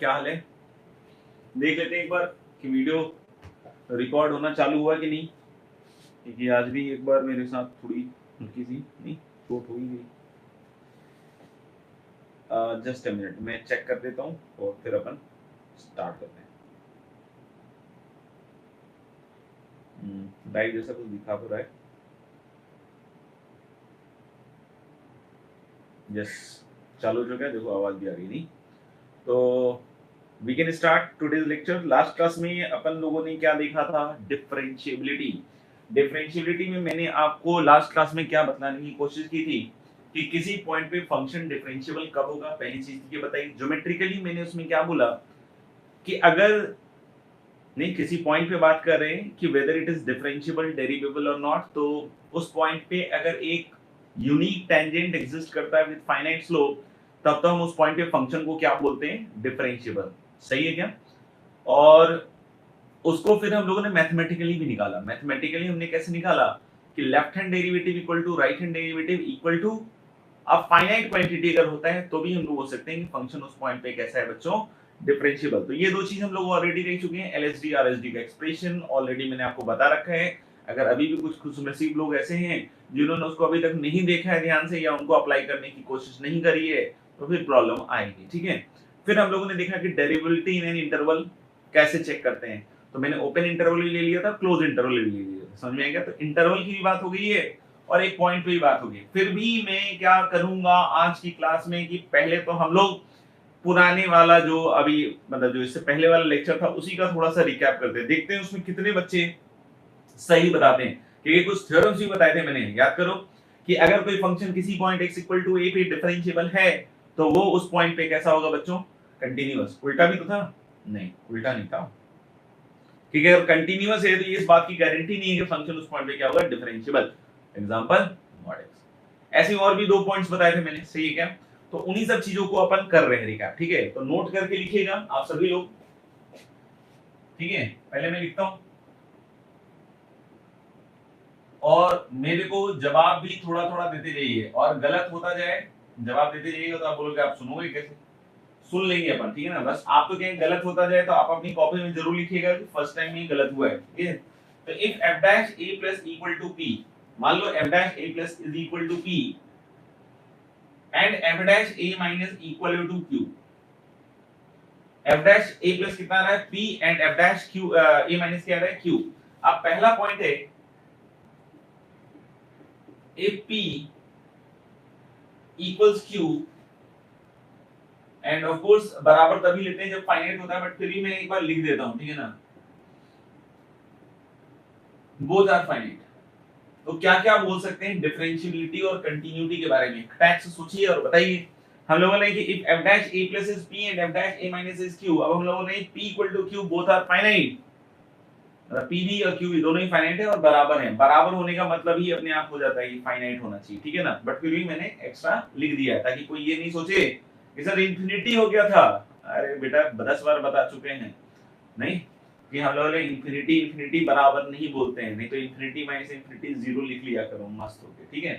क्या हाल है? देख लेते हैं एक बार कि वीडियो रिकॉर्ड होना चालू हुआ कि नहीं, क्योंकि आज भी एक बार मेरे साथ थोड़ी हल्की सी नहीं चोट हो ही गई। जस्ट अ मिनट, मैं चेक कर देता हूँ और फिर अपन स्टार्ट करते हैं। लाइव जैसा कुछ दिखा तो रहा है। यस, चालू हो चुका है, देखो आवाज भी आ रही नहीं। तो we can start today's lecture. Last class में अपन लोगों ने क्या देखा था? डिफरेंशिएबिलिटी। डिफरेंशिएबिलिटी में मैंने आपको लास्ट क्लास में क्या बताने की कोशिश की थी कि किसी पॉइंट पे फंक्शन डिफरेंशिएबल कब होगा। पहली चीज ये बताई। ज्योमेट्रिकली मैंने उसमें क्या बोला कि अगर नहीं किसी पॉइंट पे बात कर रहे हैं कि वेदर इट इज डिफरेंशिएबल, डेरिवेबल और नॉट, तो उस पॉइंट पे अगर एक यूनिक टेंजेंट एग्जिस्ट करता है विद फाइनाइट स्लोप, तब तो हम उस पॉइंट पे फंक्शन को क्या बोलते हैं? डिफरेंशिएबल। सही है क्या? और उसको फिर हम लोगों ने मैथमेटिकली भी निकाला। मैथमेटिकली हमने कैसे निकाला कि left hand derivative equal to right hand derivative equal to अब फाइनाइट क्वांटिटी अगर होता है तो भी हम लोग बोल सकते हैं कि फंक्शन उस पॉइंट पे कैसा है बच्चों? डिफरेंशिएबल। तो ये दो चीज हम लोग ऑलरेडी देख चुके हैं। एलएसडी आरएसडी का एक्सप्रेशन ऑलरेडी मैंने आपको बता रखा है। अगर अभी भी कुछ खुशनसीब लोग ऐसे हैं जिन्होंने उसको अभी तक नहीं देखा है ध्यान से या उनको अप्लाई करने की कोशिश नहीं करी है, तो फिर प्रॉब्लम आएगी। ठीक है, फिर हम लोगों ने देखा कि डेरिवेबिलिटी इन एन इंटरवल कैसे चेक करते हैं। तो मैंने ओपन इंटरवल भी ले लिया था, क्लोज इंटरवल भी ले लिया था। समझ में आ गया? तो इंटरवल की भी बात हो गई है और एक पॉइंट पे ही बात होगी। फिर भी मैं क्या करूंगा आज की क्लास में कि पहले तो हम लोग पुराने वाला जो अभी मतलब जो इससे पहले वाला लेक्चर था उसी का थोड़ा सा रिकैप करते हैं, देखते हैं उसमें कितने बच्चे सही बताते हैं। क्योंकि कुछ थ्योरम्स भी बताए थे मैंने, याद करो कि अगर कोई फंक्शन किसी point x equal to a पे डिफरेंशिएबल है तो वो उस पॉइंट पे कैसा होगा बच्चों? कंटीन्यूअस। उल्टा भी तो था? नहीं, उल्टा नहीं था। क्योंकि अगर कंटीन्यूअस है तो ये इस बात की गारंटी नहीं है कि फंक्शन उस पॉइंट पे क्या होगा? डिफरेंशिएबल। Example mod x। ऐसे और भी दो पॉइंट्स बताए थे मैंने, सही है क्या? तो उन्हीं सब चीजों को अपन कर रहे हैं रिकैप। ठीक है, तो नोट करके लिखिएगा आप सभी लोग। ठीक है, पहले मैं लिखता हूं और मेरे को जवाब भी थोड़ा थोड़ा देते जाइए, और गलत होता जाए जवाब देते जाइएगा तो आप बोलोगे आप सुनोगे कैसे? सुन लेंगे अपन, ठीक है ना? बस आप तो कहीं गलत होता जाए तो आप अपनी कॉपी में जरूर लिखिएगा कि फर्स्ट टाइम ये गलत हुआ है। ठीक है, तो if f dash a plus equal to p, मान लो f dash a plus is equal to p and f dash a minus equal to q। f dash a plus कितना आ रहा है? p and f dash q a minus क्या आ रहा है? q। अब पहला पॉइंट है if p equals q end of course बराबर तभी लेते हैं जब फाइनाइट होता है, बट फिर भी मैं एक बार लिख देता हूं, ठीक है ना? Both are finite. तो क्या क्या बोल सकते हैं डिफरेंशिएबिलिटी और कंटिन्यूटी के बारे में? खटाक से सोचिए और बताइए। हम लोगों ने कि if f dash a plus is p and f dash a minus is q, अब हम लोगों ने p equal to q both are finite, मतलब p भी और q भी दोनों ही फाइनाइट है और बराबर हैं। बराबर होने का मतलब ही अपने आप हो जाता है कि फाइनाइट होना चाहिए, ठीक है ना? बट फिर भी मैंने एक्स्ट्रा लिख दिया है ताकि कोई ये नहीं सोचे कि सर इंफिनिटी हो गया था। अरे बेटा 10 बार बता चुके हैं नहीं कि हम लोग इंफिनिटी इंफिनिटी बराबर नहीं बोलते हैं, नहीं तो इंफिनिटी माइनस इंफिनिटी जीरो लिख लिया करो मस्त होके, ठीक है?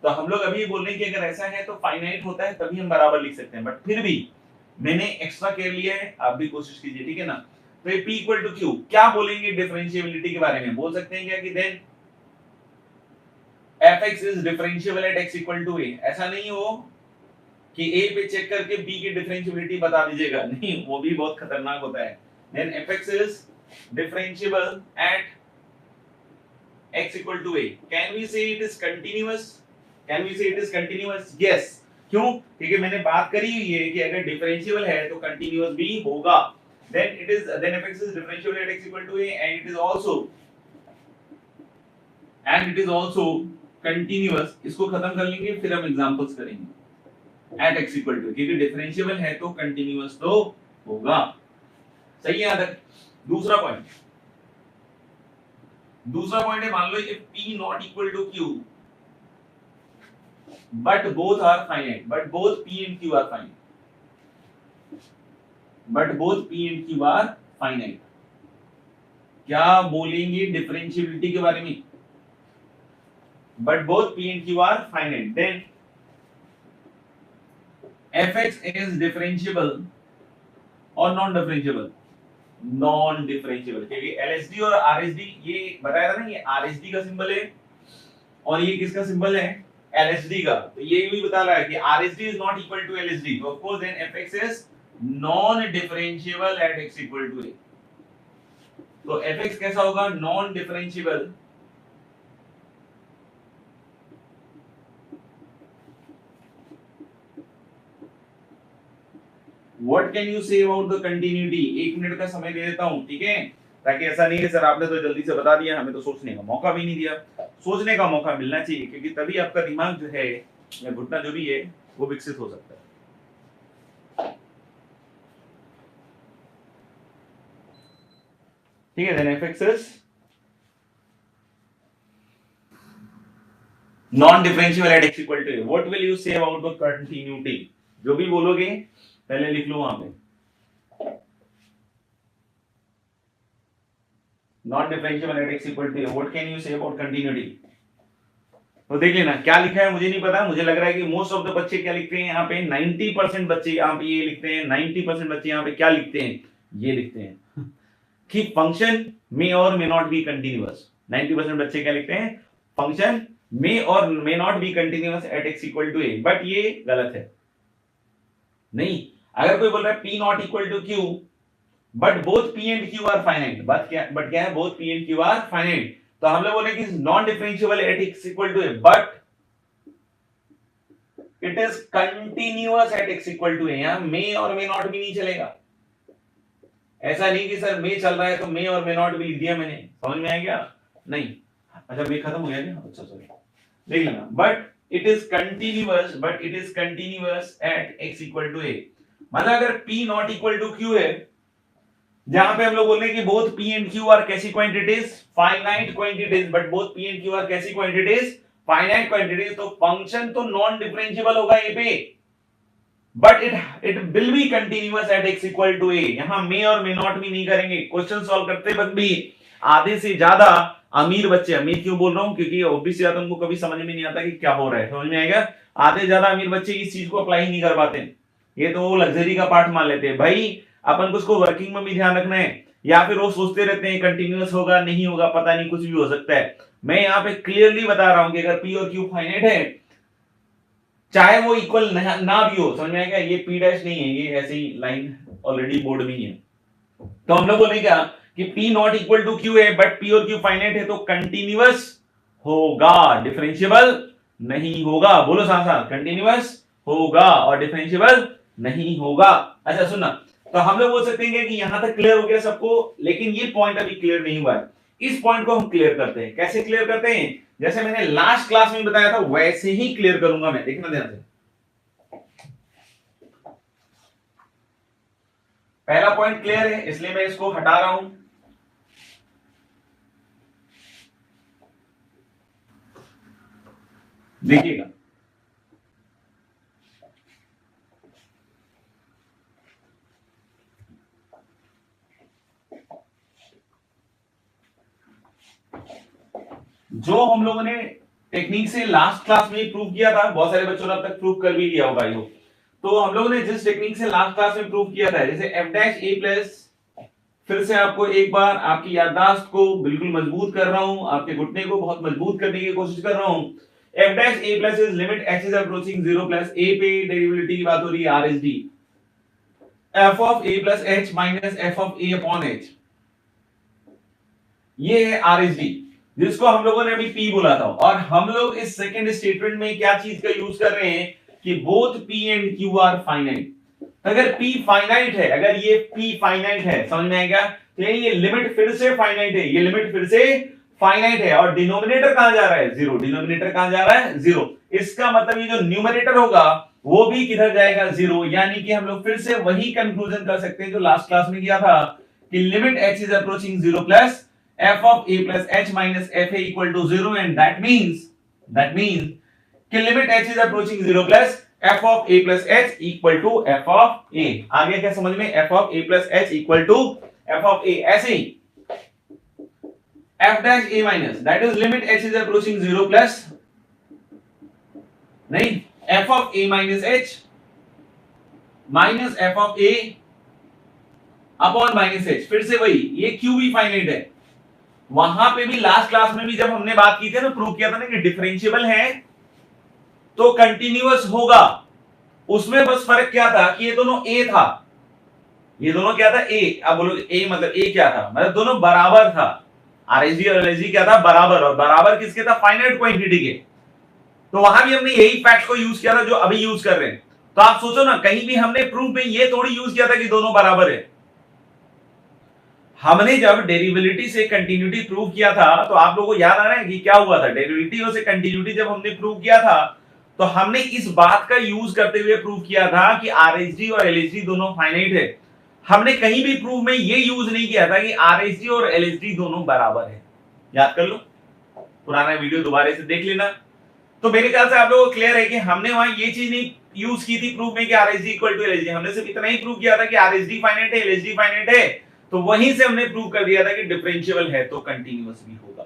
तो हम लोग अभी बोल रहे हैं कि अगर ऐसा है तो फाइनाइट होता है तभी हम बराबर लिख सकते हैं, बट फिर भी मैंने एक्स्ट्रा केयर लिया है, आप भी कोशिश कीजिए, ठीक है ना? तो ये p इक्वल टू q क्या बोलेंगे डिफरेंशिएबिलिटी के बारे में? बोल सकते हैं क्या कि then fx is differentiable at x equal to a। ऐसा नहीं हो कि a पे चेक करके b की डिफरेंशिएबिलिटी बता दीजिएगा, नहीं, वो भी बहुत खतरनाक होता है। Then fx is differentiable at x equal to a. Can we say it is continuous? Can we say it is continuous? Yes. क्यों? क्योंकि मैंने बात करी हुई है कि अगर डिफरेंशिएबल है तो कंटीन्यूअस भी होगा। then fx is differentiable at x equal to a and it is also continuous। इसको खत्म कर लेंगे फिर हम एग्जांपल्स करेंगे। at x equal to, क्योंकि डिफरेंशिएबल है तो कंटीन्यूअस तो होगा। सही है? याद? दूसरा पॉइंट है, मान लो if p not equal to q but both are finite, but both p and q are finite, but both p and q are finite, क्या बोलेंगे डिफरेंशिएबिलिटी के बारे में? but both p and q are finite, then fx is differentiable और non differentiable, non differentiable, क्योंकि LSD और RSD ये बताया था ना, ये आरएसडी का सिंबल है और ये किसका सिंबल है, एलएसडी का। तो ये भी बता रहा है कि RSD is not equal to LSD, तो of course then FX is non differentiable at x equal to a। तो एफएक्स कैसा होगा, non differentiable what can you say about the continuity. 1 minute का समय दे देता हूं, ठीक है, ताकि ऐसा नहीं है सर आपने तो जल्दी से बता दिया, हमें तो सोचने का मौका भी नहीं दिया। सोचने का मौका मिलना चाहिए, क्योंकि तभी आपका दिमाग जो है या घुटना जो भी है वो विकसित हो सकता है। ठीक है, then FX is non differentiable at x equal to a। What will you say about the continuity, जो भी बोलोगे पहले लिख लो वहां पे, non differentiable at x equal to a, what can you say about continuity. तो देख लेना क्या लिखा है, मुझे नहीं पता, मुझे लग रहा है कि मोस्ट ऑफ द बच्चे क्या लिखते हैं यहाँ पे, 90% बच्चे यहाँ पे ये लिखते हैं, 90% बच्चे यहाँ पे क्या लिखते हैं, ये लिखते हैं कि फंक्शन मे और मे नॉट बी कंटिन्यूअस। 90% बच्चे क्या लिखते हैं, फंक्शन मे और may not be continuous at x equal to a, but ये गलत है। नहीं, अगर कोई बोल रहा है p not equal to q but both p and q are finite, but क्या है, both p and q are finite, तो हम लोग बोले कि non differentiable at x equal to a but it is continuous at x equal to a। यहां मे और may not भी नहीं चलेगा, ऐसा नहीं कि सर मे चल रहा है तो मे और मे नॉट भी लिख दिया मैंने, समझ में आया क्या, नहीं। अच्छा मे खत्म हो गया क्या, अच्छा सॉरी, देख लेना, but it is continuous, but it is continuous at x equal to a। मतलब अगर p not equal to q है, जहां पे हम लोग बोल रहे हैं कि both p and q are कैसी quantities, finite quantities, but both p and q are कैसी क्वांटिटीज, फाइनाइट क्वांटिटीज, तो फंक्शन तो नॉन डिफरेंशिएबल होगा ये पे, but it will be continuous at x equal to a। यहां मे और मे नॉट भी नहीं करेंगे, क्वेश्चन सॉल्व करते वक्त भी आधे से ज्यादा अमीर बच्चे, अमीर क्यों बोल रहा हूं, क्योंकि ऑब्वियसली बात उनको कभी समझ में नहीं आता कि क्या हो रहा है, समझ में आएगा, आधे ज्यादा अमीर बच्चे इस चीज को अप्लाई नहीं कर पाते, ये तो लग्जरी का पार्ट मान लेते हैं। भाई अपन को उसको वर्किंग में भी ध्यान रखना है, या फिर वो सोचते रहते हैं कंटिन्यूअस होगा नहीं होगा, पता नहीं, कुछ भी हो सकता है। मैं यहाँ पे क्लियरली बता रहा हूं कि अगर p और q फाइनाइट है, चाहे वो इक्वल ना भी हो, समझ में आएगा, ये p डैश नहीं है, ये ऐसी लाइन ऑलरेडी बोर्ड में ही है। तो हम लोग बोले क्या कि p not equal to q है, बट p और q फाइनाइट है, तो कंटिन्यूअस होगा, डिफरेंशिएबल नहीं होगा। बोलो साथ साथ, कंटिन्यूअस होगा और डिफरेंशिएबल नहीं होगा। अच्छा सुनना, तो हम लोग बोल सकते हैं कि यहां तक क्लियर हो गया सबको, लेकिन ये पॉइंट अभी क्लियर नहीं हुआ है, इस पॉइंट को हम क्लियर करते हैं। कैसे क्लियर करते हैं, जैसे मैंने लास्ट क्लास में बताया था वैसे ही क्लियर करूंगा मैं, देखना ध्यान से। पहला पॉइंट क्लियर है, इसलिए मैं इसको हटा रहा हूं। देखिएगा, जो हम लोगों ने टेक्निक से लास्ट क्लास में प्रूव किया था, बहुत सारे बच्चों ने अब तक प्रूव कर भी लिया होगा ये, तो हम लोगों ने जिस टेक्निक से लास्ट क्लास में प्रूव किया था, जैसे f डैश a प्लस, फिर से आपको एक बार आपकी याददाश्त को बिल्कुल मजबूत कर रहा हूं, आपके घुटने को बहुत मजबूत करने की कोशिश कर रहा हूं। f dash a plus is limit h is approaching 0 plus a पे डेरिवेटिव की बात हो रही है rsd, f of a plus h minus f of a upon h, ये है rsd, जिसको हम लोगों ने अभी p बोला था। और हम लोग इस सेकंड स्टेटमेंट में क्या चीज का यूज कर रहे हैं कि both p and q are finite. अगर p फाइनाइट है, अगर ये p फाइनाइट है, समझ में आएगा, तो ये लिमिट फिर से फाइनाइट है, ये लिमिट फिर से फाइनाइट है, और डिनोमिनेटर कहां जा रहा है, जीरो, डिनोमिनेटर कहां जा रहा है, जीरो। इसका मतलब ये जो न्यूमरेटर होगा वो भी किधर जाएगा, जीरो। यानी कि हम लोग फिर से वही कंक्लूजन कर सकते हैं जो लास्ट क्लास में किया था कि limit h is approaching 0 plus f of a plus h minus f a equal to 0, and that means कि limit h is approaching 0 plus f of a plus h equal to f of a। आ गया क्या समझ में, f of a plus h equal to f of a। ऐसे ही f dash a minus, that is limit h is approaching 0 plus, नहीं, f of a minus h minus f of a upon minus H, फिर से वही, ये Q भी finite है। वहां पे भी लास्ट क्लास में भी जब हमने बात की थी ना, प्रूव किया था ना कि डिफरेंशिएबल है तो कंटिन्यूअस होगा, उसमें बस फर्क क्या था कि ये दोनों ए था, ये दोनों क्या था ए। अब बोलो ए मतलब ए क्या था, मतलब दोनों बराबर था, आरएसडी और एलएसडी क्या था बराबर, और बराबर किसके था, फाइनाइट क्वांटिटी के। तो वहां भी हमने यही फैक्ट को यूज किया था जो अभी यूज कर रहे हैं। तो आप सोचो ना, कहीं भी हमने प्रूफ में ये थोड़ी यूज किया था कि दोनों बराबर है। हमने जब डेरिवेबिलिटी से कंटिन्यूटी प्रूव किया था, तो आप लोगों को याद आ रहा है कि क्या हुआ था, डेरिवेबिलिटी से कंटिन्यूटी जब हमने प्रूव किया था, तो हमने इस बात का यूज करते हुए प्रूव किया था कि आरएसडी और एलएसडी दोनों फाइनाइट है। हमने कहीं भी प्रूफ में ये यूज नहीं किया था कि आरएसडी और एलएसडी दोनों बराबर है। याद कर लो, पुराना वीडियो दोबारा से देख लेना। तो मेरे ख्याल से आप लोगों को क्लियर है कि हमने वहां ये चीज नहीं यूज की थी प्रूफ में कि आरएसडी इक्वल टू एलएसडी, हमने सिर्फ इतना ही प्रूव किया था कि आरएसडी फाइनाइट है, एलएसडी फाइनाइट है, तो वहीं से हमने प्रूव कर दिया था कि डिफरेंशिएबल है तो कंटीन्यूअस भी होगा।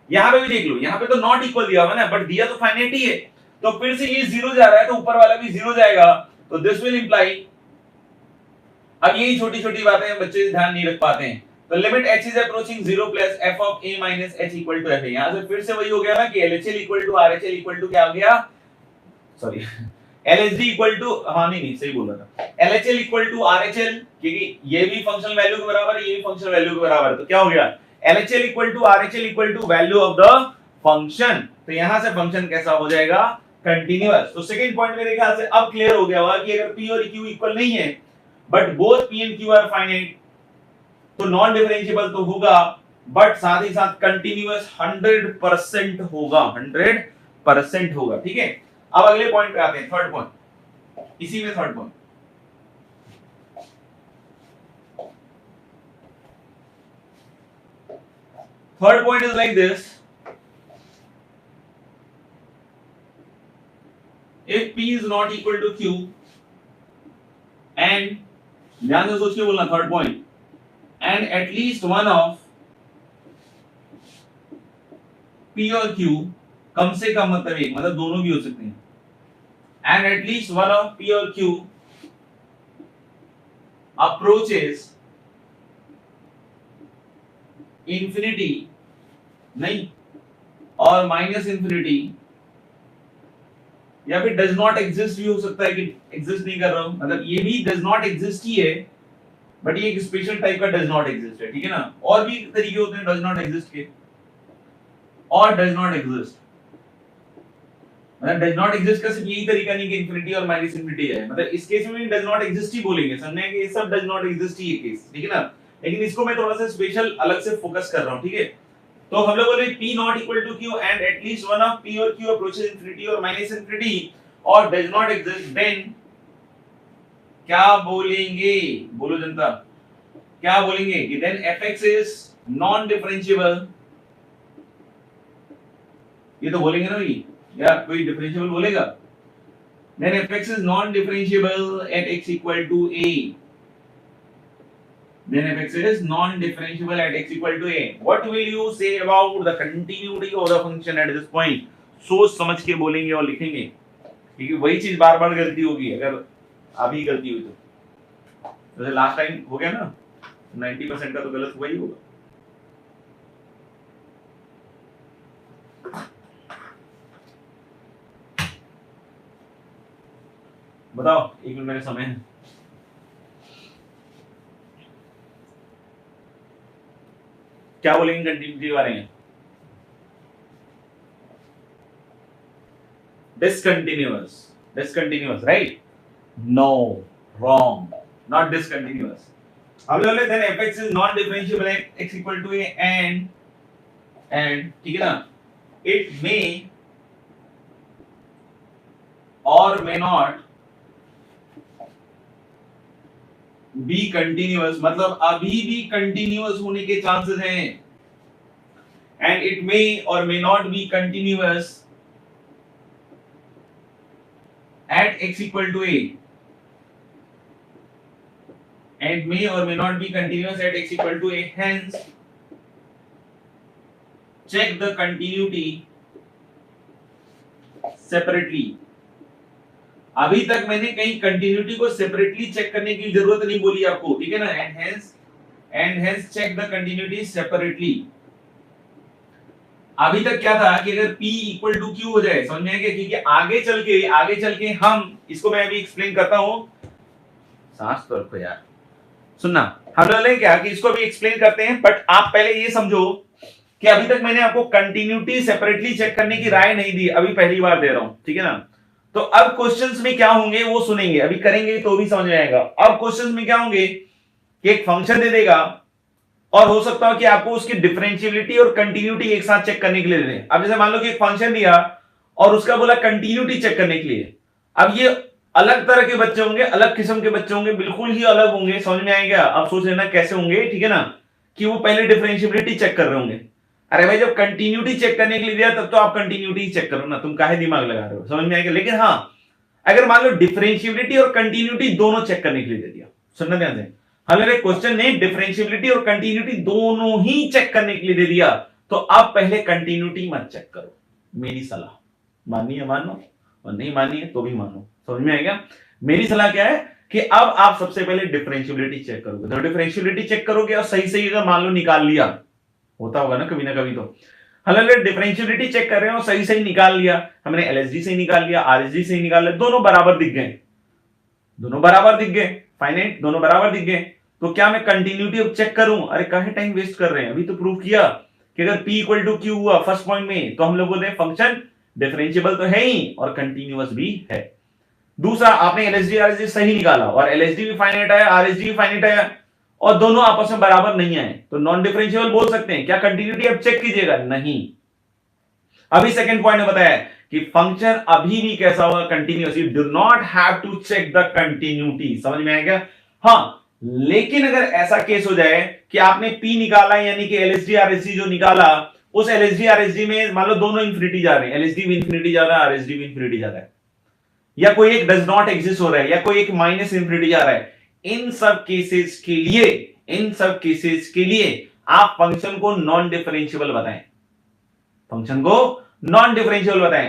यहां पे भी देख लो, यहां पे तो नॉट इक्वल दिया हुआ ना, बट दिया तो फाइनाइट ही है, तो फिर से ये जीरो जा रहा है तो ऊपर वाला भी जीरो जाएगा, तो दिस विल इंप्लाई। अब यही छोटी छोटी बातें बच्चे ध्यान नहीं रख पाते हैं। तो limit h is approaching 0 plus f of a minus h equal to f है। यहां से फिर से वही हो गया ना कि LHL equal to RHL equal to क्या हो गया, सॉरी LHD इक्वल टू, हाँ नहीं सही बोल रहा था, LHL इक्वल टू RHL, क्योंकि ये भी फंक्शनल वैल्यू के बराबर है, ये भी फंक्शनल वैल्यू के बराबर है, तो क्या हो गया LHL equal to RHL equal to value of the function. तो यहां से फंक्शन कैसा हो जाएगा, कंटीन्यूअस। तो सेकंड पॉइंट मेरे ख्याल से अब क्लियर हो गया होगा कि अगर p और q इक्वल नहीं है but both p and q are finite, तो नॉन डिफरेंशिएबल तो होगा, बट साथ ही साथ कंटीन्यूअस 100% होगा, 100% होगा। ठीक है, अब अगले पॉइंट पे आते हैं, थर्ड पॉइंट, इसी में third point. Third point is like this, if p is not equal to q and, ध्यान से सोच के बोलना third point, and at least one of p और q, कम से कम मतलब एक, मतलब दोनों भी हो सकते हैं, and at least one of p और q approaches infinity, नहीं, और माइनस इंफिनिटी, या फिर डज नॉट एग्जिस्ट भी हो सकता है कि एग्जिस्ट नहीं कर रहा हूं, मतलब ये भी डज नॉट एग्जिस्ट ही है, बट ये एक स्पेशल टाइप का डज नॉट एग्जिस्ट है। ठीक है ना, और भी तरीके होते हैं डज नॉट एग्जिस्ट के, और डज नॉट एग्जिस्ट, मतलब डज नॉट एग्जिस्ट का सिर्फ यही तरीका नहीं कि इंफिनिटी और माइनस इंफिनिटी है, मतलब इस केस में भी डज नॉट एग्जिस्ट ही बोलेंगे, समझे कि ये सब डज नॉट एग्जिस्ट ही है केस। ठीक है ना, लेकिन इसको मैं थोड़ा सा स्पेशल अलग से फोकस कर रहा हूं। ठीक है, तो हम लोग बोले p not equal to q and at least one of p और q अप्रोचेस इंफिनिटी और माइनस इंफिनिटी और डज नॉट एग्जिस्ट, देन क्या बोलेंगे, बोलो जनता, क्या बोलेंगे कि then fx is non differentiable. ये तो बोलेंगे ना भाई, या कोई डिफरेंशिएबल बोलेगा, then fx is non differentiable at x equal to a, then fx is non-differentiable at x equal to a. What will you say about the continuity of the function at this point? सोच समझ के बोलेंगे और लिखेंगे, क्योंकि वही चीज बार बार गलती होगी अगर अभी गलती हुई तो। जैसे लास्ट टाइम हो गया ना, 90% का तो गलत हुआ ही होगा। बताओ, एक मिनट मेरे समय है। क्या बोलेंगे कंटिन्यूटी के बारे में, discontinuous, discontinuous, right? No, wrong, not discontinuous. अब बोले then fx is not differentiable at x equal to a and ठीक है ना, it may or may not B continuous, मतलब अभी भी कंटिन्यूअस होने के चांसेस हैं, एंड इट मे और may not be continuous at x equal to a, and may or may not be continuous at x equal to a, hence check the continuity separately. अभी तक मैंने कहीं continuity को separately check करने की जरूरत नहीं बोली आपको, ठीक है ना, and hence and hence check the continuity separately. अभी तक क्या था कि अगर P इक्वल टू Q हो जाए, समझ में आएगा, क्योंकि आगे चल के हम इसको मैं अभी एक्सप्लेन करता हूं, सांस तो रखो यार, सुनना, हम लोग ने क्या कि इसको भी एक्सप्लेन करते हैं, बट आप पहले ये समझो कि अभी तक मैंने आपको कंटिन्यूटी सेपरेटली चेक करने की राय नहीं दी, अभी पहली बार दे रहा हूं, ठीक है ना। तो अब क्वेश्चंस में क्या होंगे वो सुनेंगे, अभी करेंगे तो भी समझ में आएगा। अब क्वेश्चंस में क्या होंगे कि एक फंक्शन दे देगा और हो सकता है कि आपको उसकी डिफरेंशियबिलिटी और कंटिन्यूटी एक साथ चेक करने के लिए दे दें। अब जैसे मान लो कि एक फंक्शन दिया और उसका बोला कंटिन्यूटी चेक करने के लिए, अब ये अलग तरह के बच्चे होंगे, अलग किस्म के बच्चे होंगे, बिल्कुल ही अलग होंगे, समझ में आएगा। अब सोच लेना कैसे होंगे, ठीक है ना, कि वो पहले डिफरेंशियबिलिटी चेक कर रहे होंगे। अरे भाई जब कंटिन्यूटी चेक करने के लिए दिया तब तो आप कंटिन्यूटी चेक करो ना, तुम काहे दिमाग लगा रहे हो, समझ में आएगा। लेकिन हाँ, अगर मान लो डिफरेंशियबिलिटी और कंटिन्यूटी दोनों चेक करने के लिए दे दिया, सुनना ध्यान से, हमारे क्वेश्चन ने डिफरेंशियबिलिटी और कंटिन्यूटी दोनों ही चेक करने के लिए दे दिया, तो अब पहले कंटिन्यूटी मत चेक करो, मेरी सलाह, माननी है मानो और नहीं माननी है तो भी मानो, समझ में आएगा। मेरी सलाह क्या है कि अब आप सबसे पहले डिफरेंशियबिलिटी चेक करोगे, तो डिफरेंशियबिलिटी चेक करोगे और सही अगर मान लो निकाल लिया, होता होगा ना कभी तो, हालांकि डिफरेंशियबिलिटी चेक कर रहे हो सही निकाल लिया, हमने एलएसडी से निकाल लिया, आरएसडी से निकाल लिया, दोनों बराबर दिख गए, फाइनाइट दोनों बराबर दिख गए, तो क्या मैं कंटिन्यूटी अब चेक करूं, अरे काहे टाइम वेस्ट कर रहे हैं, अभी तो प्रूव किया कि अगर P इक्वल टू Q हुआ फर्स्ट पॉइंट में तो हम लोग बोलते हैं फंक्शन डिफरेंशिएबल तो है ही और कंटिन्यूअस भी है। दूसरा, आपने एलएसडी आरएसडी सही निकाला और एलएसडी भी फाइनाइट आया, आरएसडी भी फाइनाइट आया और दोनों आपस में बराबर नहीं आए, तो नॉन डिफरेंशिएबल बोल सकते हैं। क्या कंटिन्यूटी अब चेक कीजिएगा, नहीं। अभी सेकंड पॉइंट में बताया कि फंक्शन अभी भी कैसा होगा, continuous, you do not have to check the continuity, समझ में आएगा। हाँ, लेकिन अगर ऐसा केस हो जाए कि आपने P निकाला, यानी कि एलएसडी आरएसडी जो निकाला, उस एलएसडी आरएसडी में मान लो दोनों इंफिनिटी जा रहे हैं, एलएसडी भी इंफिनिटी जा रहा है, आरएसडी भी इंफिनिटी जा रहा है, या कोई एक डज नॉट एग्जिस्ट हो रहा है, या कोई एक माइनस इंफिनिटी जा रहा है, इन सब केसेस के लिए आप फंक्शन को नॉन डिफरेंशिएबल बताएं,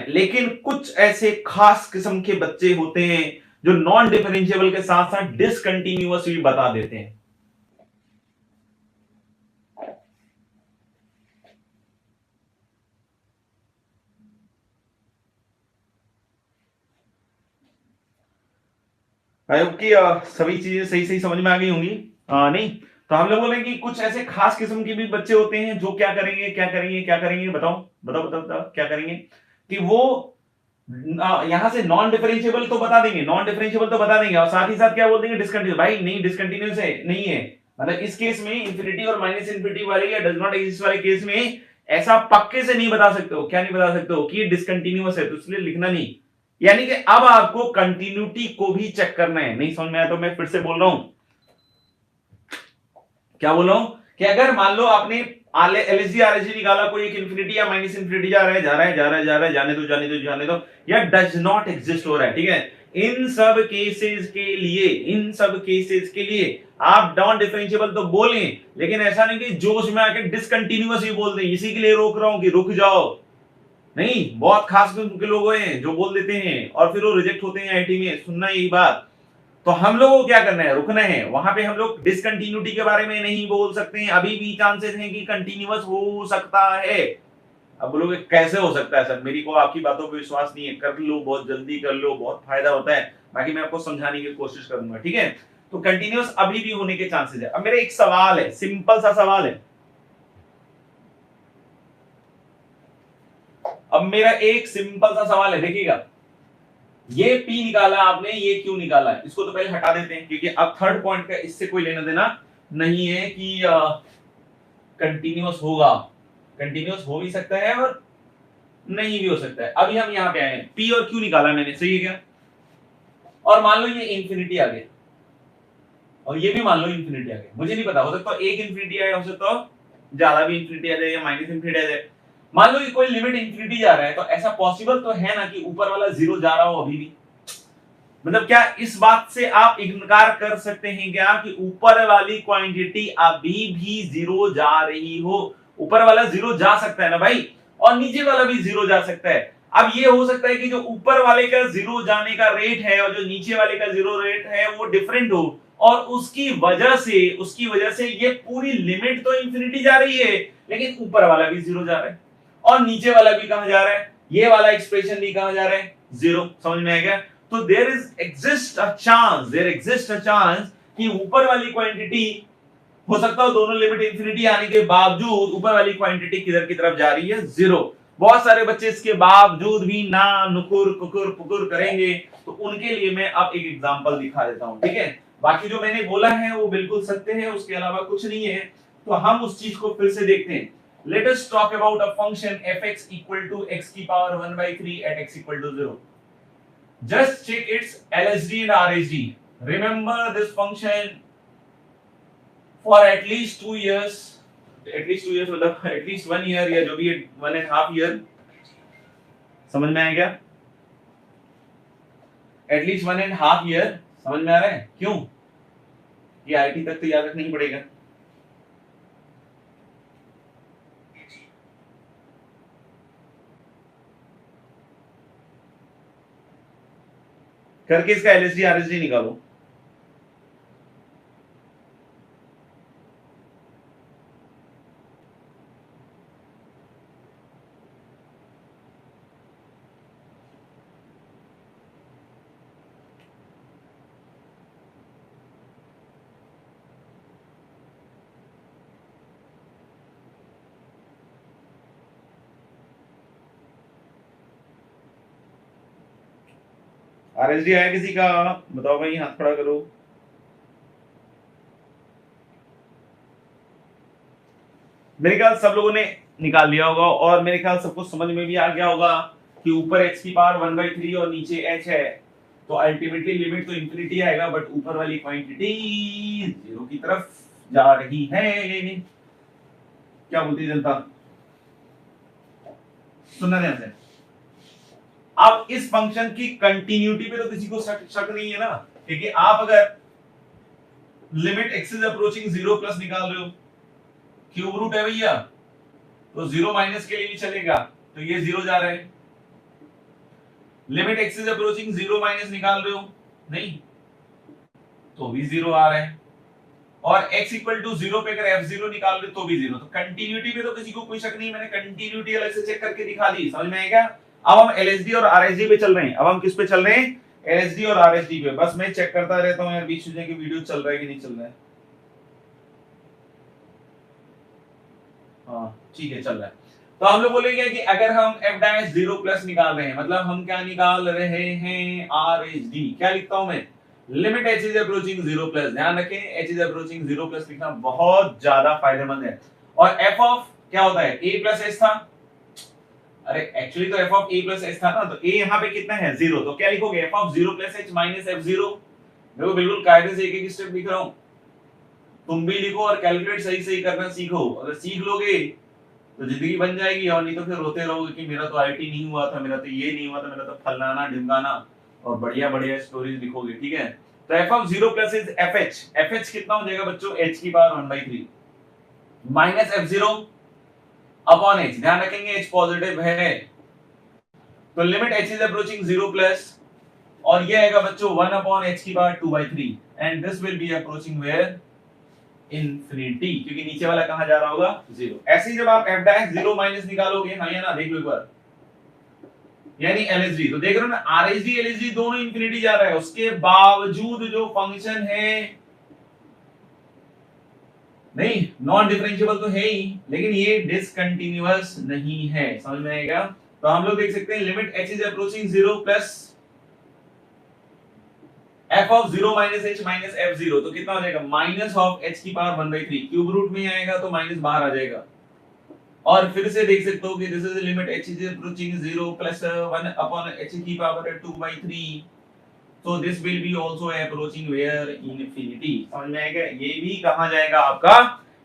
लेकिन कुछ ऐसे खास किस्म के बच्चे होते हैं जो नॉन डिफरेंशिएबल के साथ साथ डिसकंटिन्यूअस भी बता देते हैं। आई होप कि सभी चीजें सही समझ में आ गई होंगी। नहीं तो हम लोग बोलेंगे कि कुछ ऐसे खास किस्म के भी बच्चे होते हैं जो क्या करेंगे, बताओ क्या करेंगे कि वो यहां से नॉन डिफरेंशिएबल तो बता देंगे और साथ ही साथ क्या बोल देंगे, डिसकंटिन्यूअस। भाई नहीं, डिसकंटिन्यूअस है, नहीं है, मतलब इस केस में इंफिनिटी और माइनस इंफिनिटी वाले या डज नॉट एग्जिस्ट वाले केस में ऐसा पक्के से नहीं बता सकते हो, क्या नहीं बता सकते हो कि ये डिसकंटिन्यूअस है, तो इसलिए लिखना नहीं। यानी कि अब आपको कंटिन्यूटी को भी चेक करना है। नहीं समझ में आया तो मैं फिर से बोल रहा हूं, क्या बोल रहा हूं कि अगर मान लो आपने एलएसडी आरएसडी निकाला, कोई एक इंफिनिटी या माइनस इंफिनिटी जा रहा है, जाने दो, या डज नॉट एग्जिस्ट हो रहा है, ठीक है, इन सब केसेस के लिए आप नॉन डिफरेंशिएबल तो बोलें, लेकिन ऐसा नहीं कि जोश में आके डिसकंटिन्यूअस ही बोल दें। इसी के लिए रोक रहा हूं कि रुक जाओ। नहीं, बहुत खास किस्म के लोग हैं जो बोल देते हैं और फिर वो रिजेक्ट होते हैं आईटी में, सुनना यही बात। तो हम लोगों को क्या करना है, रुकना है वहां पे। हम लोग डिसकंटिन्यूटी के बारे में नहीं बोल सकते हैं, अभी भी चांसेस हैं कि कंटिन्यूअस हो सकता है। अब बोलोगे कैसे हो सकता है सर, मेरी को आपकी बातों पे विश्वास नहीं है, कर लो, बहुत जल्दी कर लो, बहुत फायदा होता है, बाकी मैं आपको समझाने की कोशिश करूंगा, ठीक है। तो कंटिन्यूअस अभी भी होने के चांसेस है। अब मेरा एक सवाल है, सिंपल सा सवाल है, देखिएगा, ये P निकाला आपने, ये Q निकाला है, इसको तो पहले हटा देते हैं क्योंकि अब थर्ड पॉइंट का इससे कोई लेना देना नहीं है कि कंटिन्यूअस होगा। कंटिन्यूअस हो भी सकता है और नहीं भी हो सकता है। अभी हम यहां पे आए हैं, P और Q निकाला मैंने, सही है क्या, और मान लो ये इंफिनिटी आ गया और ये भी मान लो इंफिनिटी आ गया, मुझे नहीं पता, हो सकता है एक इंफिनिटी आए, हो सकता है ज्यादा भी इंफिनिटी आ जाए या माइनस इंफिनिटी आ जाए। मान लो कि कोई लिमिट इंफिनिटी जा रहा है, तो ऐसा पॉसिबल तो है ना कि ऊपर वाला जीरो जा रहा हो अभी भी। मतलब क्या इस बात से आप इनकार कर सकते हैं क्या कि ऊपर वाली क्वांटिटी अभी भी जीरो जा रही हो? ऊपर वाला जीरो जा सकता है ना भाई, और नीचे वाला भी जीरो जा सकता है। अब ये हो सकता है कि जो ऊपर वाले का जीरो जाने का रेट है और जो नीचे वाले का जीरो रेट है वो डिफरेंट हो, और उसकी वजह से ये पूरी लिमिट तो इंफिनिटी जा रही है, लेकिन ऊपर वाला भी जीरो जा रहा है और नीचे वाला भी कहां जा रहा है, ये वाला एक्सप्रेशन भी कहां जा रहा है, जीरो। समझ में आ गया? तो देयर एग्जिस्ट अ चांस कि ऊपर वाली क्वांटिटी हो सकता है दोनों लिमिट इंफिनिटी आने के बावजूद ऊपर वाली क्वांटिटी किधर की तरफ जा रही है, जीरो। बहुत सारे बच्चे इसके बावजूद भी ना नुकुर कुकुर पुकुर करेंगे, तो उनके लिए मैं अब एक एग्जांपल दिखा देता हूं, ठीक है? बाकी जो मैंने बोला है वो बिल्कुल सत्य है, उसके अलावा कुछ नहीं है। तो हम उस चीज को फिर से देखते हैं। Let us talk about a function fx equal to x की power 1/3 at x equal to 0. Just check its LSD and RSD. Remember this function for at least 2 years. At least 2 years मतलब at least 1 year या जो भी 1.5 year. समझ में आया क्या? At least 1.5 year. समझ में आ रहा है? क्यों? ये आईटी तक तो याद रखना ही पड़ेगा। करके इसका एलएसडी आरएसडी निकालो। आरएसडी आया किसी का? बताओ भाई, हाथ खड़ा करो। मेरे ख्याल सब लोगों ने निकाल लिया होगा और मेरे ख्याल सबको समझ में भी आ गया होगा कि ऊपर x की पावर 1/3 और नीचे h है, तो अल्टीमेटली लिमिट तो इंफिनिटी आएगा, बट ऊपर वाली क्वांटिटी जीरो की तरफ जा रही है। क्या बोलती है जनता? सुनना ध्यान से। अब इस फंक्शन की कंटिन्यूटी पे तो किसी को शक नहीं है ना, क्योंकि आप अगर limit x is approaching 0 plus निकाल रहे हो, क्यूब रूट है भैया, तो 0 माइनस के लिए भी चलेगा, तो ये 0 जा रहा है। Limit x is approaching 0 minus निकाल रहे हो, नहीं तो भी 0 आ रहा है। और x इक्वल टू 0 पे अगर f0 निकाल रहे तो भी 0। तो कंटिन्यूटी में तो किसी को कोई शक नहीं, मैंने कंटिन्यूटी अलग से चेक करके दिखा दी। समझ में आएगा? अब हम एलएसडी और आरएसडी पे चल रहे हैं। अब हम किस पे चल रहे हैं? एलएसडी और आरएसडी पे। बस मैं चेक करता रहता हूं यार बीच में कि वीडियो चल रहा है कि नहीं चल रहा है। हाँ ठीक है, चल रहा है। तो हम लोग बोलेंगे कि अगर हम f डैश 0 प्लस निकाल रहे हैं, मतलब हम क्या निकाल रहे हैं? आरएसडी। क्या लिखता हूं मैं? Limit h is approaching 0 plus. ध्यान रखें, h इज अप्रोचिंग 0 प्लस लिखना बहुत ज्यादा फायदेमंद है। और f ऑफ क्या होता है? a प्लस h था। अरे एक्चुअली तो f of a plus h था ना, तो a यहाँ पे कितना है? 0। तो क्या लिखोगे? f of 0 plus h minus f0। देखो बिल्कुल कायदे से एक एक स्टेप लिख रहा हूं, तुम भी लिखो और कैलकुलेट सही सही करना सीखो। अगर सीख लोगे तो जिंदगी बन जाएगी, और नहीं तो फिर रोते रहोगे कि मेरा तो आईटी नहीं हुआ था, मेरा तो ये नहीं हुआ था, मेरा तो फलाना ढिमकाना, और बढ़िया बढ़िया स्टोरीज लिखोगे। ठीक है, तो f of 0 plus is fh। fh कितना हो जाएगा बच्चों? h की power 1/3 minus f0 upon h। ध्यान रखेंगे h पॉजिटिव है, तो limit h is approaching 0 plus, और ये आएगा बच्चों 1 अपॉन h की power 2/3, and this will be approaching where? Infinity, क्योंकि नीचे वाला कहां जा रहा होगा? 0। ऐसे ही जब आप f डैश 0 माइनस निकालोगे, हाँ या ना, देख लो एक बार, यानी LSD, तो देख रहे हो ना, RSD LSD दोनों इंफिनिटी जा रहा है, उसके बावजूद जो फंक्शन है नहीं नॉन डिफरेंशिएबल तो है ही, लेकिन ये डिसकंटीन्यूअस नहीं है। समझ में आएगा? तो हम लोग देख सकते हैं limit h is approaching 0 plus f of 0 minus h minus f0, तो कितना हो जाएगा? माइनस ऑफ h की पावर 1/3, क्यूब रूट में आएगा तो माइनस बाहर आ जाएगा। और फिर से देख सकते हो कि this is limit h is approaching 0 plus 1 upon h की power 2/3, so this will be also approaching where? infinity। समझ में आएगा? ये भी कहां जाएगा आपका?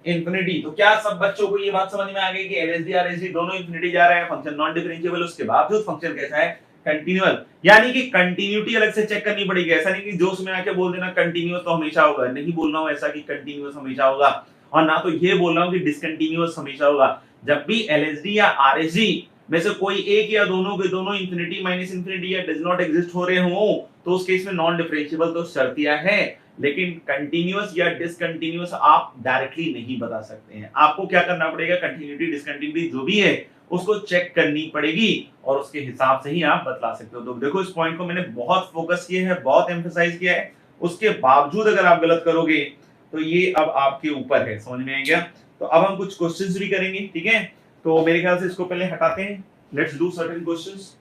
इंफिनिटी। तो क्या सब बच्चों को ये बात समझ में आ गई कि LSD RSD दोनों इंफिनिटी जा रहे हैं, फंक्शन नॉन डिफरेंशिएबल, उसके बावजूद फंक्शन कैसा है? कंटीन्यूअस। यानी कि कंटिन्यूटी अलग से चेक करनी पड़ेगी। ऐसा नहीं कि जोश में आके बोल देना कंटीन्यूअस तो हमेशा होगा। नहीं बोल रहा हूं ऐसा कि कंटीन्यूअस हमेशा होगा, और ना तो ये बोल रहा हूं कि डिसकंटीन्यूअस हमेशा होगा। जब भी LSD या RSD में से कोई एक या दोनों के दोनों इंफिनिटी माइनस इंफिनिटी या डज नॉट एग्जिस्ट हो रहे हो, तो उस केस में नॉन डिफरेंशिएबल तो शर्तिया है। लेकिन कंटिन्यूअस या डिसकंटिन्यूअस आप डायरेक्टली नहीं बता सकते हैं। आपको क्या करना पड़ेगा, कंटिन्यूटी डिसकंटिन्यूटी जो भी है उसको चेक करनी पड़ेगी और उसके हिसाब से ही आप बतला सकते हो। तो देखो इस पॉइंट को मैंने बहुत फोकस किया है, बहुत एम्फसाइज किया है, उसके बावजूद अगर आप गलत करोगे तो ये अब आपके ऊपर है। समझ में आ गया? तो अब हम कुछ क्वेश्चंस भी करेंगे, ठीक है? तो मेरे ख्याल से इसको पहले हटाते हैं, लेट्स डू सर्टेन क्वेश्चंस।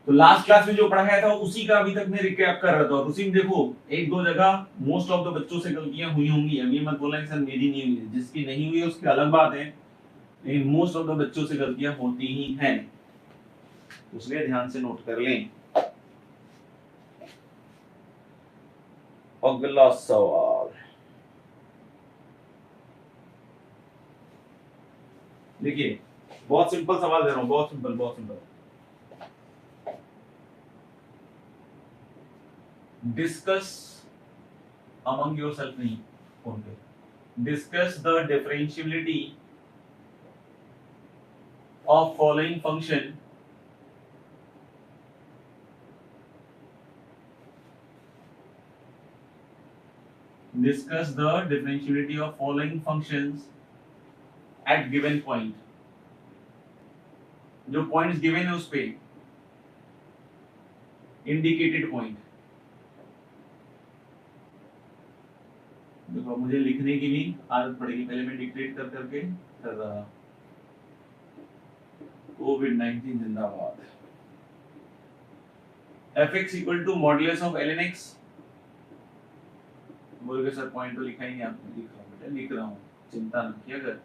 तो लास्ट क्लास में जो पढ़ाया था उसी का अभी तक मैं रिकैप कर रहा था, और उसी में देखो एक दो जगह मोस्ट ऑफ द बच्चों से गलतियां हुई होंगी। अभी मत बोलना कि सर मेरी नहीं हुई, जिसकी नहीं हुई है उसकी अलग बात है, लेकिन मोस्ट ऑफ द बच्चों से गलतियां होती ही हैं, इसलिए ध्यान से नोट कर लें। अगला सवाल देखिए, बहुत सिंपल सवाल दे रहा हूं, बहुत सिंपल, बहुत सिंपल। डिस्कस अमंग योरसेल्फ, नहीं फोन पे, discuss the differentiability of following function discuss the differentiability of following functions at given point। जो पॉइंट्स गिवन है उस पे इंडिकेटेड पॉइंट। देखो मुझे लिखने की भी आदत पड़ेगी, पहले मैं डिक्टेट कर करके कर रहा। कोविड-19 जिंदाबाद। fx equal to modulus of ln x। बोल के सर पॉइंट तो लिखा ही नहीं आपने। लिख रहा हूं बेटा, लिख रहा हूं, चिंता न किया कर।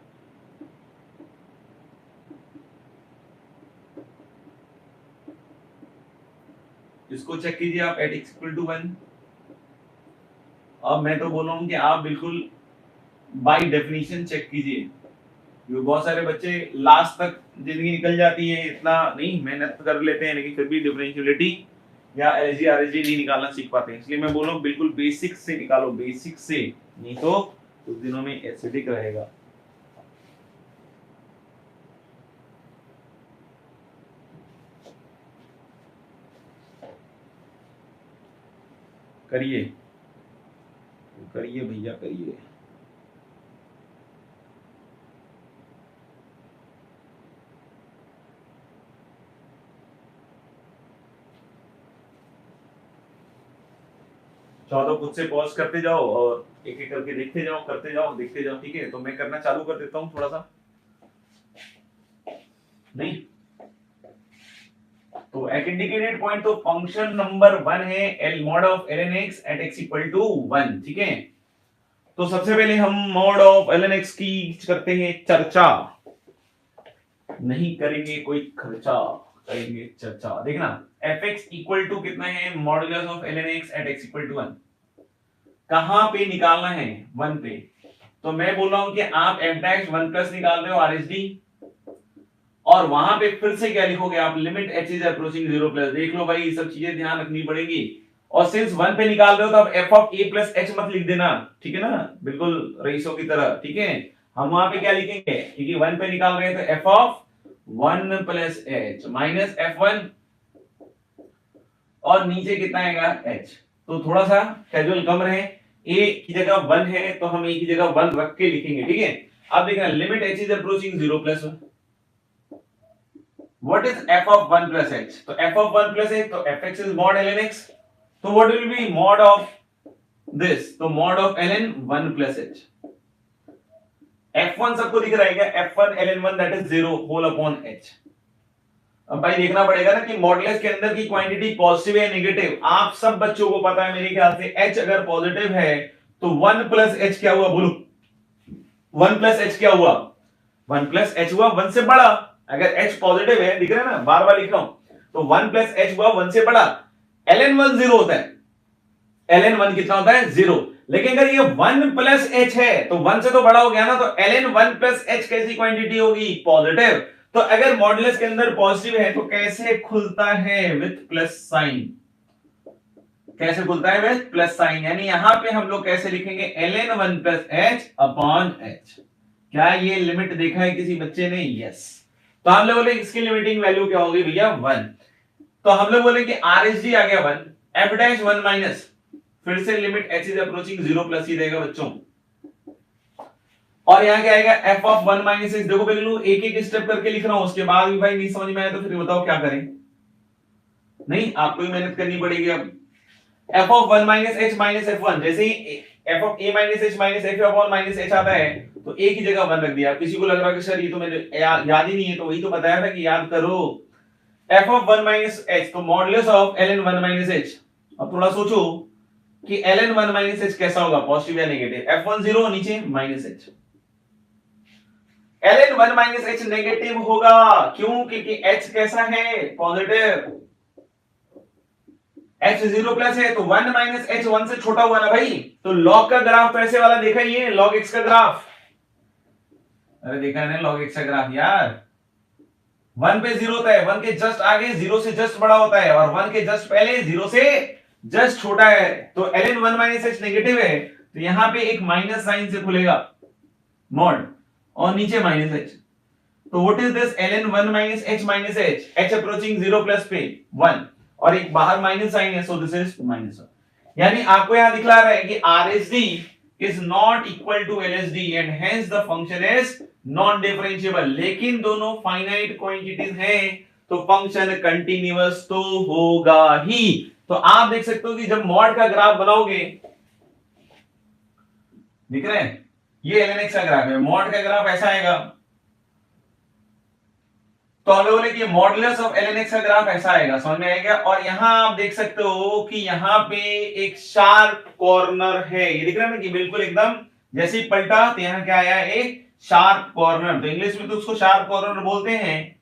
इसको चेक कीजिए आप एट x इक्वल टू 1। अब मैं तो बोल रहा हूं कि आप बिल्कुल बाय डेफिनेशन चेक कीजिए, क्योंकि बहुत सारे बच्चे लास्ट तक जिंदगी निकल जाती है, इतना नहीं मेहनत कर लेते हैं लेकिन फिर भी डिफरेंशियबिलिटी या एलजी आरएसजी नहीं निकालना सीख पाते हैं। इसलिए मैं बोल रहा हूं बिल्कुल बेसिक से निकालो, बेसिक से, नहीं तो कुछ दिनों में एसिडिक रहेगा। करिए करिए भैया करिए। चाहो तो खुद से पॉज करते जाओ और एक एक करके देखते जाओ, करते जाओ, देखते जाओ, ठीक है? तो मैं करना चालू कर देता हूँ थोड़ा सा। नहीं तो एट इंडिकेटेड पॉइंट तो फंक्शन नंबर 1 है L mod of ln x at x equal to 1, ठीक है? तो सबसे पहले हम मॉड ऑफ ln x की करते हैं चर्चा, नहीं करेंगे कोई खर्चा, करेंगे चर्चा। देखना fx इक्वल टू कितना है, modulus of ln x at x equal to 1। कहां पे निकालना है, 1 पे। तो मैं बोल रहा हूं कि आप f डैश 1 प्लस निकाल रहे हो rsd, और वहां पे फिर से क्या लिखोगे आप, limit h is approaching 0 plus. देख लो भाई, ये सब चीजें ध्यान रखनी पड़ेगी। और सिंस 1 पे निकाल रहे हो तो अब f of a plus h मत लिख देना, ठीक है ना? बिल्कुल रईसों की तरह, ठीक है? हम वहां पे क्या लिखेंगे, क्योंकि 1 पे निकाल रहे हैं तो f of 1 plus h minus f1, और नीचे कितना आएगा h। तो थोड़ा सा कैजुअल कम रहे, a की जगह 1 है तो हम a की जगह 1 रख के लिखेंगे, ठीक है? अब देखना limit h is approaching 0 plus 1। What is f of 1 plus h? तो f of 1 plus h, तो fx is mod ln x. तो what will be mod of this? तो mod of ln 1 plus h. f1 सबको दिख रहा है क्या? f1 ln 1 that is 0 whole upon h. अब भाई देखना पड़ेगा ना कि मॉडुलस के अंदर की क्वांटिटी पॉजिटिव है नेगेटिव। आप सब बच्चों को पता है मेरे ख्याल से, h अगर पॉजिटिव है तो 1 plus h क्या हुआ, बोलो 1 plus h क्या हुआ, 1 plus h हुआ 1 से बड़ा। अगर h पॉजिटिव है, दिख रहा है ना, बार बार लिख रहा हूं, तो 1 प्लस h हुआ 1 से बड़ा। ln 1 0 होता है, ln 1 कितना होता है, 0। लेकिन अगर ये 1 प्लस h है तो 1 से तो बड़ा हो गया ना, तो ln 1 प्लस h कैसी क्वांटिटी होगी, पॉजिटिव। तो अगर मॉडुलस के अंदर पॉजिटिव है तो कैसे खुलता है, विथ प्लस साइन। कैसे खुलता है, विथ प्लस साइन। यानी यहां पे हम लोग कैसे लिखेंगे, ln 1 plus h upon h। क्या ये लिमिट देखा है किसी बच्चे ने? यस। तो हम लोग बोले इसकी लिमिटिंग वैल्यू क्या होगी भैया 1। तो हम लोग बोले कि RHD आ गया 1, f डैश 1 माइनस, फिर से limit h is approaching 0 plus ही रहेगा बच्चों। और यहाँ क्या आएगा f ऑफ 1 माइनस h। देखो बिल्लू एक एक स्टेप करके लिख रहा हूं, उसके बाद भी भाई नहीं समझ में आया तो फिर बताओ क्या करें। नहीं आपको ही मेहनत करनी पड़ेगी अब। f of 1 minus h minus f1, जैसे ही f of a minus h minus f of 1 minus h आता है तो एक ही जगह 1 रख दिया। किसी को लग रहा है कि सर ये तो मेरे याद ही नहीं है, तो वही तो बताया था कि याद करो। f ऑफ 1 माइनस h तो modulus of ln 1 minus h। अब थोड़ा सोचो कि ln 1 माइनस h कैसा होगा, पॉजिटिव या नेगेटिव। f1 0 नीचे minus h, ln 1 minus h negative होगा, क्यों? क्योंकि h कैसा है, पॉजिटिव। h 0 प्लस है तो 1 माइनस h 1 से छोटा हुआ ना भाई। तो log का ग्राफ पैसे वाला देखा ही है, log x का ग्राफ। अरे देखा है ना log x का ग्राफ यार। 1 पे 0 होता है, 1 के जस्ट आगे 0 से जस्ट बड़ा होता है, और 1 के जस्ट पहले 0 से जस्ट छोटा है। तो ln 1 माइनस h नेगेटिव है, तो यहां पे एक माइनस साइन से खुलेगा मॉड, और नीचे माइनस h। तो what is this ln 1 minus h, h approaching 0 plus पे 1, और एक बाहर माइनस साइन है, सो दिस इज माइनस 1। यानी आपको यहां दिखला रहा है कि RHD is not equal to LHD and hence the function is non differentiable। लेकिन दोनों फाइनाइट क्वांटिटीज हैं तो फंक्शन कंटीन्यूअस तो होगा ही। तो आप देख सकते हो कि जब मॉड का ग्राफ बनाओगे, दिख रहे हैं ये ln x का ग्राफ है, मॉड का ग्राफ ऐसा आएगा। तो हम लोग बोले कि मॉडुलस ऑफ ln x का ग्राफ ऐसा आएगा, समझ में आएगा। और यहां आप देख सकते हो कि यहां पे एक शार्प कॉर्नर है, ये दिख रहा है ना कि बिल्कुल एकदम जैसे ही पलटा तो यहां क्या आया, एक शार्प कॉर्नर। तो इंग्लिश में तो उसको शार्प कॉर्नर बोलते हैं।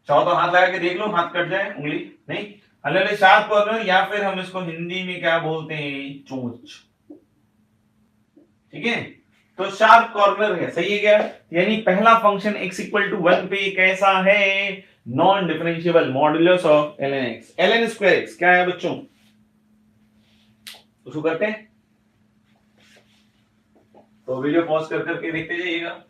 चाहो तो हाथ लगा के देख लो, हाथ कट जाए उंगली, नहीं हल्ले शार्प कॉर्नर, या फिर हम इसको हिंदी में क्या बोलते हैं, चोंच। ठीक है, तो शार्प कॉर्नर है, सही है क्या? यानी पहला फंक्शन x इक्वल टू 1 पे कैसा है, non differentiable, modulus of ln x। ln square x क्या है बच्चों, उसको करते हैं। तो वीडियो पॉज कर करके देखते जाइएगा।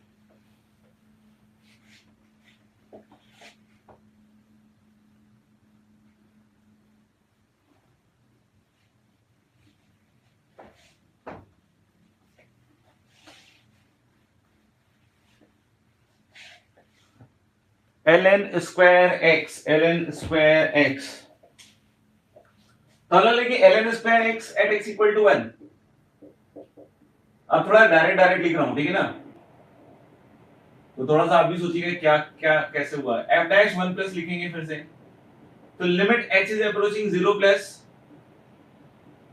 ln स्क्वायर x तो लेके ln square x at x equal to 1। अब थोड़ा डायरेक्ट लिख रहा हूं, ठीक है ना। तो थोड़ा सा आप भी सोचिएगा क्या क्या कैसे हुआ। f डैश 1 प्लस लिखेंगे फिर से, तो limit h is approaching 0 plus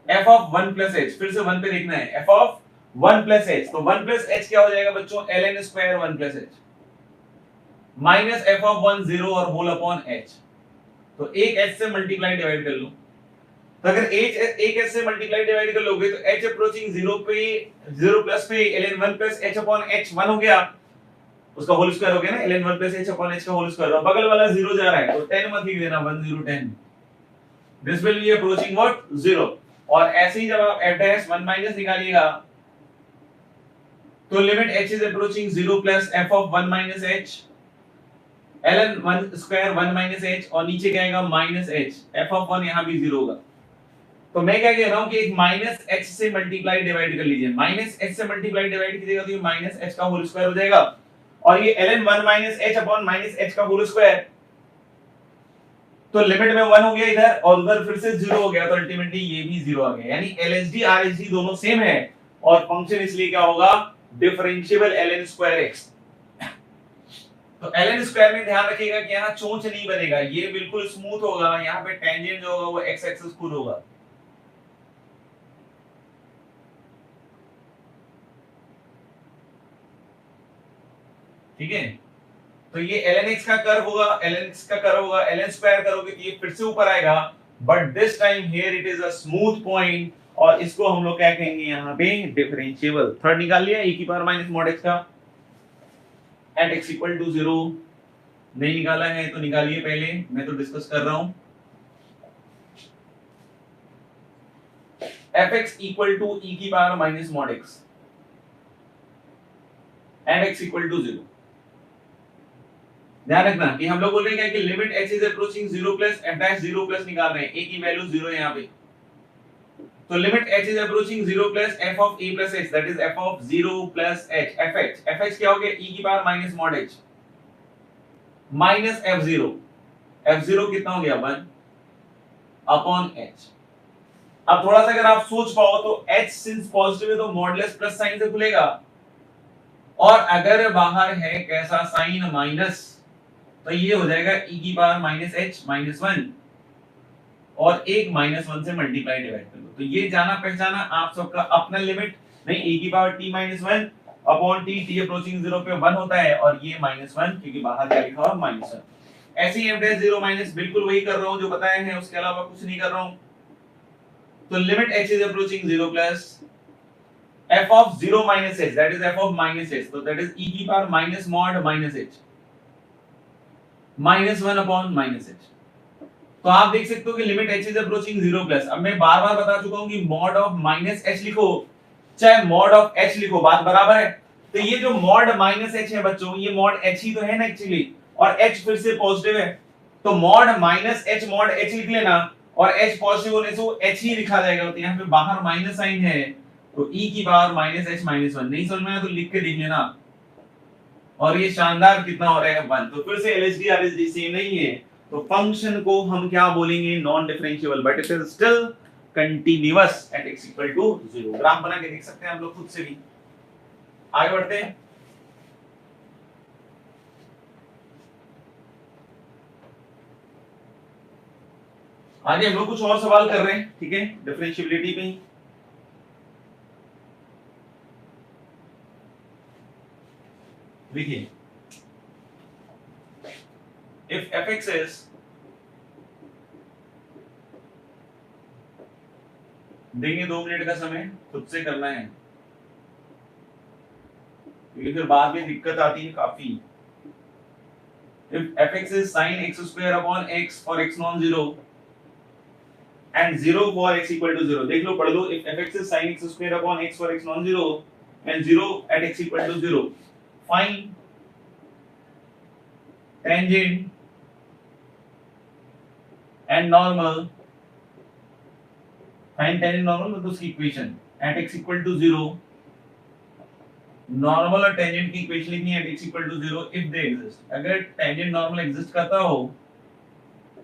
f of 1 plus h, फिर से 1 पे देखना है, f ऑफ 1 प्लस h। तो 1 प्लस h क्या हो जाएगा बच्चों, ln square 1 plus h minus f of 1 0 और होल अपॉन h। तो एक h से मल्टीप्लाई डिवाइड कर लो, तो अगर एक h से मल्टीप्लाई डिवाइड कर लोगे तो h अप्रोचिंग 0 पे 0 प्लस पे ln 1 plus h upon h 1 हो गया, उसका होल स्क्वायर हो गया ना, ln 1 plus h upon h का होल स्क्वायर। बगल वाला 0 जा रहा है तो 10 मत लिख देना, 1 0 10, this will be approaching what 0। और ऐसे ही जब आप f डैश 1 माइनस निकालिएगा तो limit h is approaching 0 plus f of 1 minus h ln 1 square 1 minus h, और नीचे क्या आएगा माइनस h, f ऑफ 1 यहां भी 0 होगा। तो मैं क्या कह रहा हूं कि एक माइनस h से मल्टीप्लाई डिवाइड कर लीजिए, माइनस h से मल्टीप्लाई डिवाइड कीजिएगा तो ये माइनस h का होल स्क्वायर हो जाएगा, और ये ln 1 minus h upon minus h का होल स्क्वायर। तो लिमिट में 1 हो गया इधर, और उधर फिर से 0 हो गया, तो अल्टीमेटली ये भी 0 आ गया। यानी LHD RHD दोनों सेम है, और फंक्शन इसलिए क्या होगा, डिफरेंशिएबल ln स्क्वायर x। तो ln स्क्वायर में ध्यान रखिएगा कि यहाँ चोंच नहीं बनेगा, ये बिल्कुल स्मूथ होगा, यहाँ पे टेंजेंट जो होगा वो x एक्सिस खुद होगा। ठीक है, तो ये ln x का कर्व होगा, ln x का कर्व होगा, ln स्क्वायर करोगे तो ये फिर से ऊपर आएगा, but this time here it is a smooth point, और इसको हम लोग क्या कहेंगे यहाँ पे, डिफरेंशिएबल। थर्ड निकाल लिया e की पावर माइनस मॉड x का एट x इक्वल टू 0। नहीं निकाला है तो निकालिए, पहले मैं तो डिस्कस कर रहा हूं। fx इक्वल टू e की power minus mod x at x equal to 0। ध्यान रखना कि हम लोग बोल रहे हैं क्या कि limit h is approaching 0 plus f dash 0 plus निकाल रहे हैं, a की वैल्यू 0 है यहाँ पे, तो limit h is approaching 0 plus f of a plus h, that is f of 0 plus h, fh क्या हो गया, e की power minus mod h minus f0, f0 कितना हो गया 1 अपॉन h। अब थोड़ा सा अगर आप सोच पाओ तो h सिंस पॉजिटिव है तो मॉडुलस प्लस साइन से खुलेगा, और अगर बाहर है कैसा साइन माइनस, तो ये हो जाएगा e की पावर माइनस h माइनस 1 और एक माइनस 1 से मल्टीप्लाई डिवाइड कर दो, तो ये जाना पहचाना आप सबका अपना लिमिट, नहीं e की power t minus 1 upon t approaching 0 पे 1 होता है, और ये माइनस 1 क्योंकि बाहर क्या लिखा हुआ माइनस 1। ऐसे ही f डैश 0 माइनस बिल्कुल वही कर रहा हूं जो बताया है, उसके अलावा कुछ नहीं कर रहा हूं। तो limit h is approaching 0 plus f of 0 minus h, that is f of minus h, so that is e की power minus mod minus h minus 1 upon minus h। तो आप देख सकते हो कि limit h is approaching 0 plus, अब मैं बार बार बता चुका हूं कि मॉड ऑफ माइनस h लिखो चाहे मॉड ऑफ h लिखो, बात बराबर है। तो ये जो मॉड माइनस h है बच्चों, ये मॉड h ही तो है ना एक्चुअली, और h फिर से पॉजिटिव है, तो mod minus h mod h लिख लेना, और h पॉजिटिव होने से वो h ही लिखा जाएगा, तो यहाँ पे बाहर माइनस साइन है, तो e की पावर माइनस h माइनस 1, नहीं समझ में आया तो लिख के देख लेना। और ये शानदार कितना हो रहा है 1, तो फिर से LHD RHD सेम नहीं है, तो फंक्शन को हम क्या बोलेंगे, non differentiable, but it is still continuous at x equal to 0। Graph बना के देख सकते हैं हम लोग खुद से भी। आगे बढ़ते हैं। आगे हम लोग कुछ और सवाल कर रहे हैं, ठीक है, डिफरेंशिएबिलिटी पे ही। देखिए, if fx is, देंगे 2 मिनट का समय, खुद से करना है क्योंकि फिर बाद में दिक्कत आती है काफी। if fx is sin x square upon x for x non-zero and 0 for x equal to 0, देख लो पढ़ लो, if fx is sin x square upon x for x non-zero and 0 at x equal to 0, find tangent and normal, find tangent normal मतलब उसकी equation at x equal to 0, normal और tangent की equation लिखनी है at x equal to 0 if they exist। अगर tangent normal exist करता हो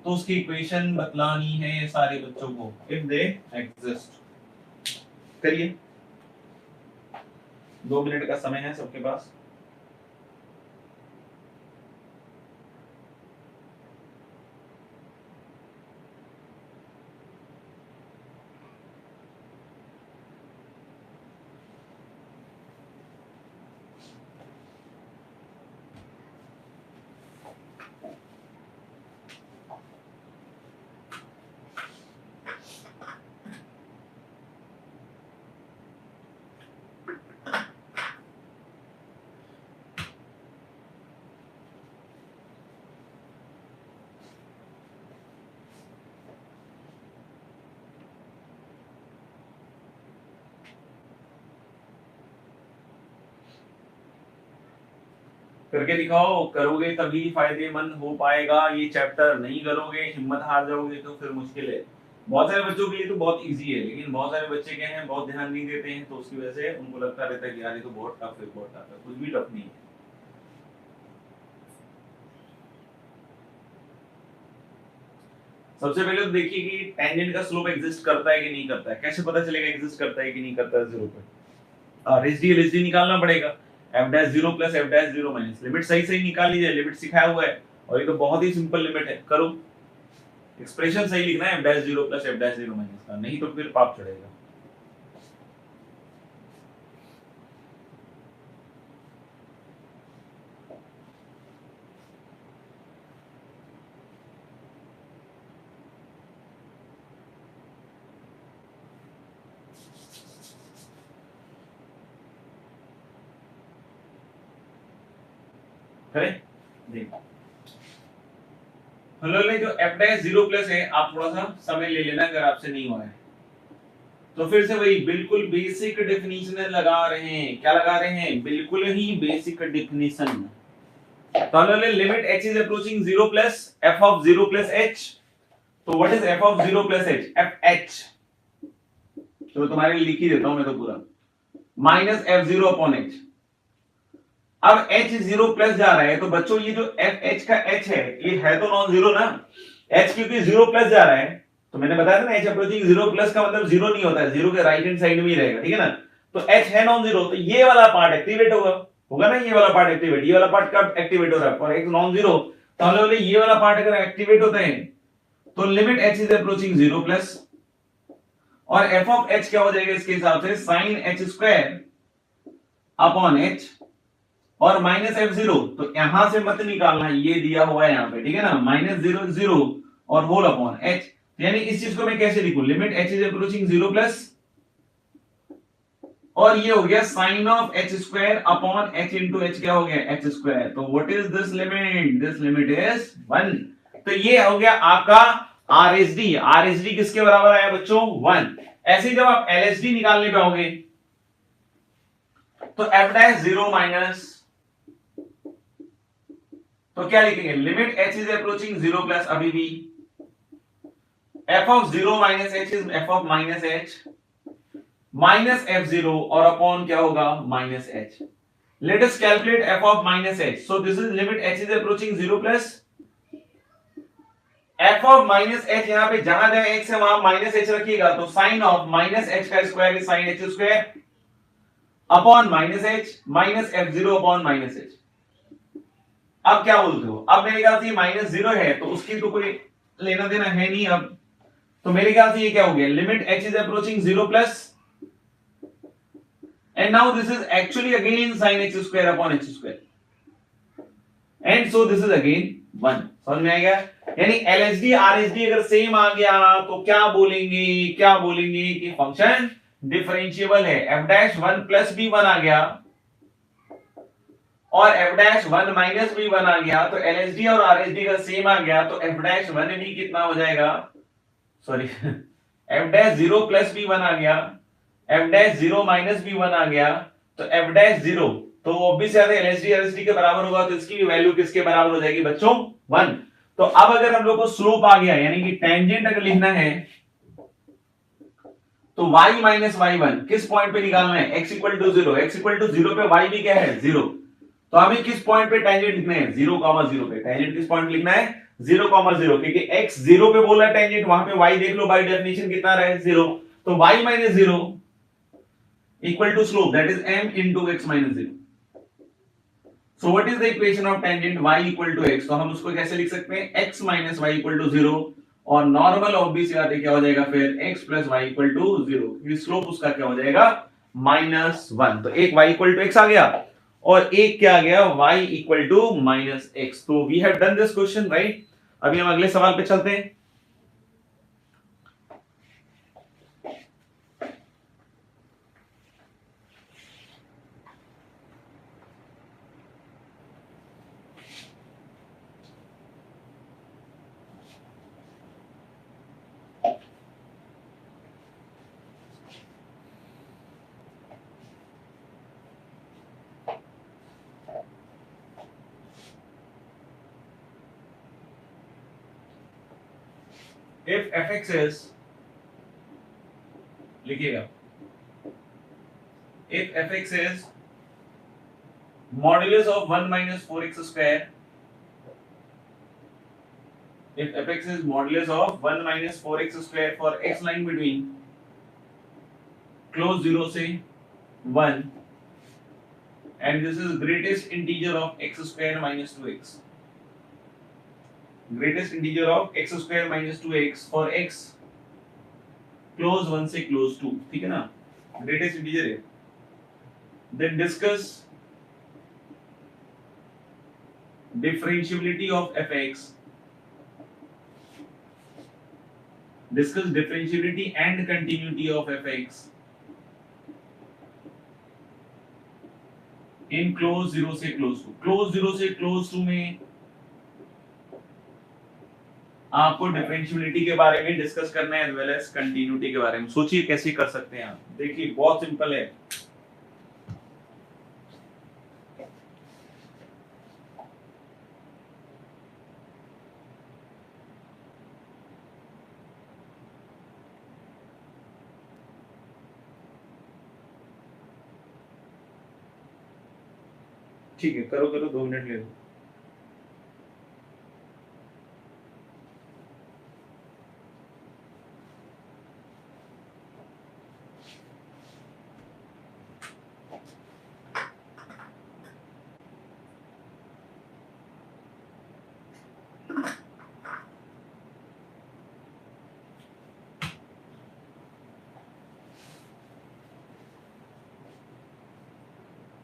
तो उसकी इक्वेशन बतलानी है सारे बच्चों को, if they exist। करिए, 2 मिनट का समय है सबके पास। करके दिखाओ, करोगे तभी फायदेमंद हो पाएगा ये चैप्टर, नहीं करोगे हिम्मत हार जाओगे तो फिर मुश्किल है। बहुत सारे बच्चों के लिए तो बहुत इजी है, लेकिन बहुत सारे बच्चे क्या हैं, बहुत ध्यान नहीं देते हैं, तो उसकी वजह से उनको लगता रहता है कि यार ये तो बहुत टफ है, बहुत टफ है। कुछ भी टफ नहीं है। सबसे पहले तो देखिए कि टेंजेंट का स्लोप एग्जिस्ट करता है कि नहीं करता है, कैसे पता चलेगा एग्जिस्ट करता है कि नहीं करता है 0 पे। RHD निकालना पड़ेगा, f dash 0 plus f dash 0 minus, limit सही सही निकाल लीजिए, लिमिट सिखाया हुआ है और ये तो बहुत ही सिंपल लिमिट है। करो, एक्सप्रेशन सही लिखना है f dash 0 plus f dash 0 minus का, नहीं तो फिर पाप चढ़ेगा। करें, देखो हेलो, जो f डैश 0 प्लस है, आप थोड़ा सा समय ले लेना अगर आपसे नहीं हुआ है तो। फिर से वही बिल्कुल बेसिक डेफिनेशन लगा रहे हैं, क्या लगा रहे हैं, बिल्कुल ही बेसिक डेफिनेशन। तो limit h is approaching 0 plus f of 0 plus h। तो what is f of 0 plus h? fh। तो तुम्हारे लिए लिख ही देता हूं मैं तो पूरा, माइनस f0 अपॉन h। अब h 0 प्लस जा रहा है तो बच्चों ये जो fh का h है तो नॉन जीरो ना। h क्योंकि 0 प्लस जा रहा है तो मैंने बताया था ना h अप्रोचिंग 0 प्लस का मतलब 0 नहीं होता है, 0 के राइट हैंड साइड में ही रहेगा, ठीक है ना। तो h है नॉन जीरो तो ये वाला पार्ट एक्टिवेट होगा ना, ये वाला पार्ट एक्टिवेट, ये वाला पार्ट कब एक्टिवेट हो रहा है? For x non zero. तो हम लोग ये वाला पार्ट अगर एक्टिवेट होता है तो limit h is approaching 0 plus और f ऑफ h क्या हो जाएगा इसके हिसाब से? sin h square upon h और माइनस f0। तो यहां से मत निकालना, ये दिया हुआ है यहां पे, ठीक है ना, माइनस 0 0 और होल अपॉन h। यानी इस चीज को मैं कैसे लिखूं? Limit h is approaching 0 plus और ये हो गया sine of h square upon h into h क्या हो गया? h square. तो what is this limit? This limit is 1। तो ये हो गया आपका RSD। RSD किसके बराबर आया बच्चों? 1। ऐसे ही जब आप LSD निकालने पे आओगे तो f डैश 0 माइनस, तो क्या लिखेंगे? Limit h is approaching 0 plus, अभी भी f of 0 minus h is f of minus h minus f0 और अपॉन क्या होगा? Minus h। Let us calculate f of minus h। So this is limit h is approaching 0 plus f of minus h, यहां पे जहां जहां x है वहां minus h रखिएगा तो साइन ऑफ माइनस h का square is sine h square upon minus h minus f0 upon minus h। अब क्या बोलते हो? अब मेरे ख्याल से माइनस 0 है तो उसकी तो कोई लेना देना है नहीं अब, तो मेरे ख्याल से ये क्या हो गया? Limit h is approaching 0 plus and now this is actually again sin h square upon h square and so this is again 1। समझ में आ गया? यानी LSD RSD अगर सेम आ गया तो क्या बोलेंगे? क्या बोलेंगे कि फंक्शन डिफरेंशिएबल है। f डैश 1 प्लस भी 1 आ गया और f डैश 1 माइनस भी 1 आ गया तो LSD और RSD का सेम आ गया तो f डैश 1 भी कितना हो जाएगा? सॉरी f डैश 0 प्लस भी 1 आ गया, f डैश 0 माइनस भी 1 आ गया तो f डैश 0 तो ऑब्वियस है LSD RSD के बराबर होगा तो इसकी भी वैल्यू किसके बराबर हो जाएगी बच्चों? 1। तो अब अगर हम लोग को स्लोप आ गया यानी कि टेंजेंट अगर लिखना है तो y माइनस y1 किस पॉइंट पे निकालना है? x equal to 0। x equal to 0 पे y भी क्या है? 0। तो हमें किस पॉइंट पे टेंजेंट लिखना है? 0, 0 पे। टेंजेंट किस पॉइंट पे लिखना है? 0, 0 क्योंकि x 0 पे बोला टेंजेंट, वहां पे y देख लो बाय डेफिनेशन कितना रहा है? 0। तो y minus 0 equal to slope that is m into x minus 0। So what is the equation of tangent y equal to x? तो हम उसको कैसे लिख सकते हैं? x minus y equal to 0 और नॉर्मल ऑब्वियस बात है क्या हो जाएगा फिर? x plus y equal to 0 क्योंकि स्लोप उसका क्या हो जाएगा? -1। तो एक y equal to x आ गया और एक क्या आ गया? y equal to -x। तो we have done this question right। अभी हम अगले सवाल पे चलते हैं। If fx is, लिखिएगा, if fx is modulus of 1 minus 4x square, if fx is modulus of 1 minus 4x square for x lying between close 0 से 1 and this is greatest integer of x square minus 2x, greatest integer of x square minus 2x for x close 1 से close 2, ठीक है ना, greatest integer है। then discuss differentiability of fx, discuss differentiability and continuity of fx in close 0 से close 2। close 0 से close 2 में आपको differentiability के बारे में डिस्कस करना है एज वेल एज कंटिन्यूटी के बारे में। सोचिए कैसे कर सकते हैं आप। देखिए बहुत सिंपल है। ठीक है, करो करो, 2 मिनट ले लो।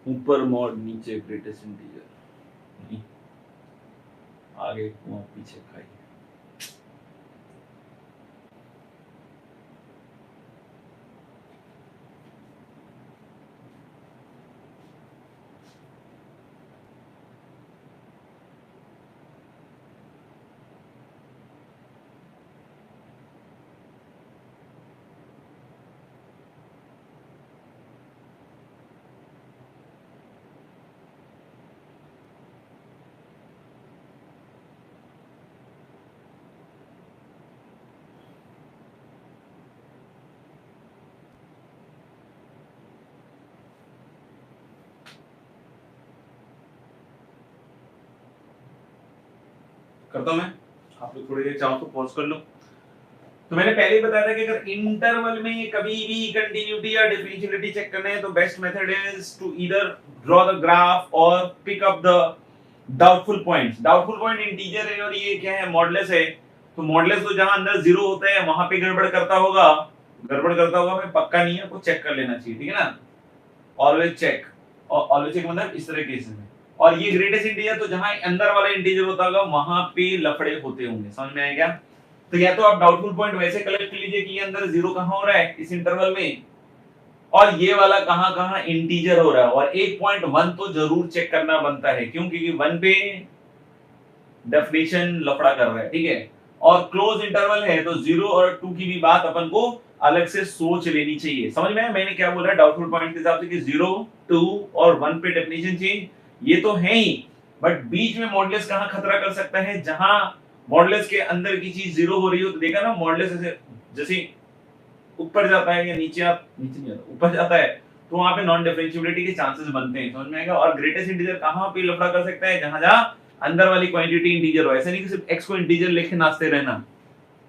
ऊपर मॉड, नीचे ग्रेटेस्ट इंटीजर, आगे कुआं पीछे खाई। करता हूं मैं, आप लोग थोड़ी देर चाहो तो पॉज कर लो। तो मैंने पहले ही बताया था कि अगर इंटरवल में कभी भी कंटिन्यूटी या डिफरेंशियलिटी चेक करना है तो best method is to either draw the graph और pick up the doubtful points. Doubtful point integer है और ये क्या है, मॉडुलस है। तो मॉडुलस तो जहां अंदर जीरो होता है वहां पे गड़बड़ करता होगा, मैं पक्का नहीं है, आपको चेक कर लेना चाहिए, ठीक है ना। ऑलवेज चेक, और ऑलवेज चेक मतलब इस तरह केस में। और ये ग्रेटेस्ट इंटीजर तो जहां अंदर वाला इंटीजर होता होगा वहां पे लफड़े होते होंगे, समझ में आया क्या। तो या तो आप डाउटफुल पॉइंट वैसे कलेक्ट कर लीजिए कि ये अंदर जीरो कहां हो रहा है इस इंटरवल में, और ये वाला कहां कहां इंटीजर हो रहा है। और 1.1 तो जरूर चेक करना बनता है, क्यों, क्योंकि 1 पे डेफिनेशन लफड़ा कर रहा है, ठीक है। और क्लोज इंटरवल है तो 0 और 2 की भी बात अपन को अलग से सोच लेनी चाहिए, समझ में आया मैंने क्या बोला डाउटफुल पॉइंट के हिसाब से कि 0, 2 और 1 पे डेफिनेशन चेंज, ये तो है ही। बट बीच में मॉडुलस कहां खतरा कर सकता है, जहां मॉडुलस के अंदर की चीज 0 हो रही हो। तो देखा ना, मॉडुलस ऐसे जैसे ऊपर जाता है या नीचे नहीं जाता, ऊपर जाता है, तो वहां पे नॉन डिफरेंशिएबिलिटी के चांसेस बनते हैं, समझ में आएगा। और ग्रेटेस्ट इंटीजर कहां पे लफड़ा कर सकता है, जहां जहां अंदर वाली क्वांटिटी इंटीजर हो। ऐसा नहीं कि सिर्फ x को इंटीजर लेके नाचते रहना,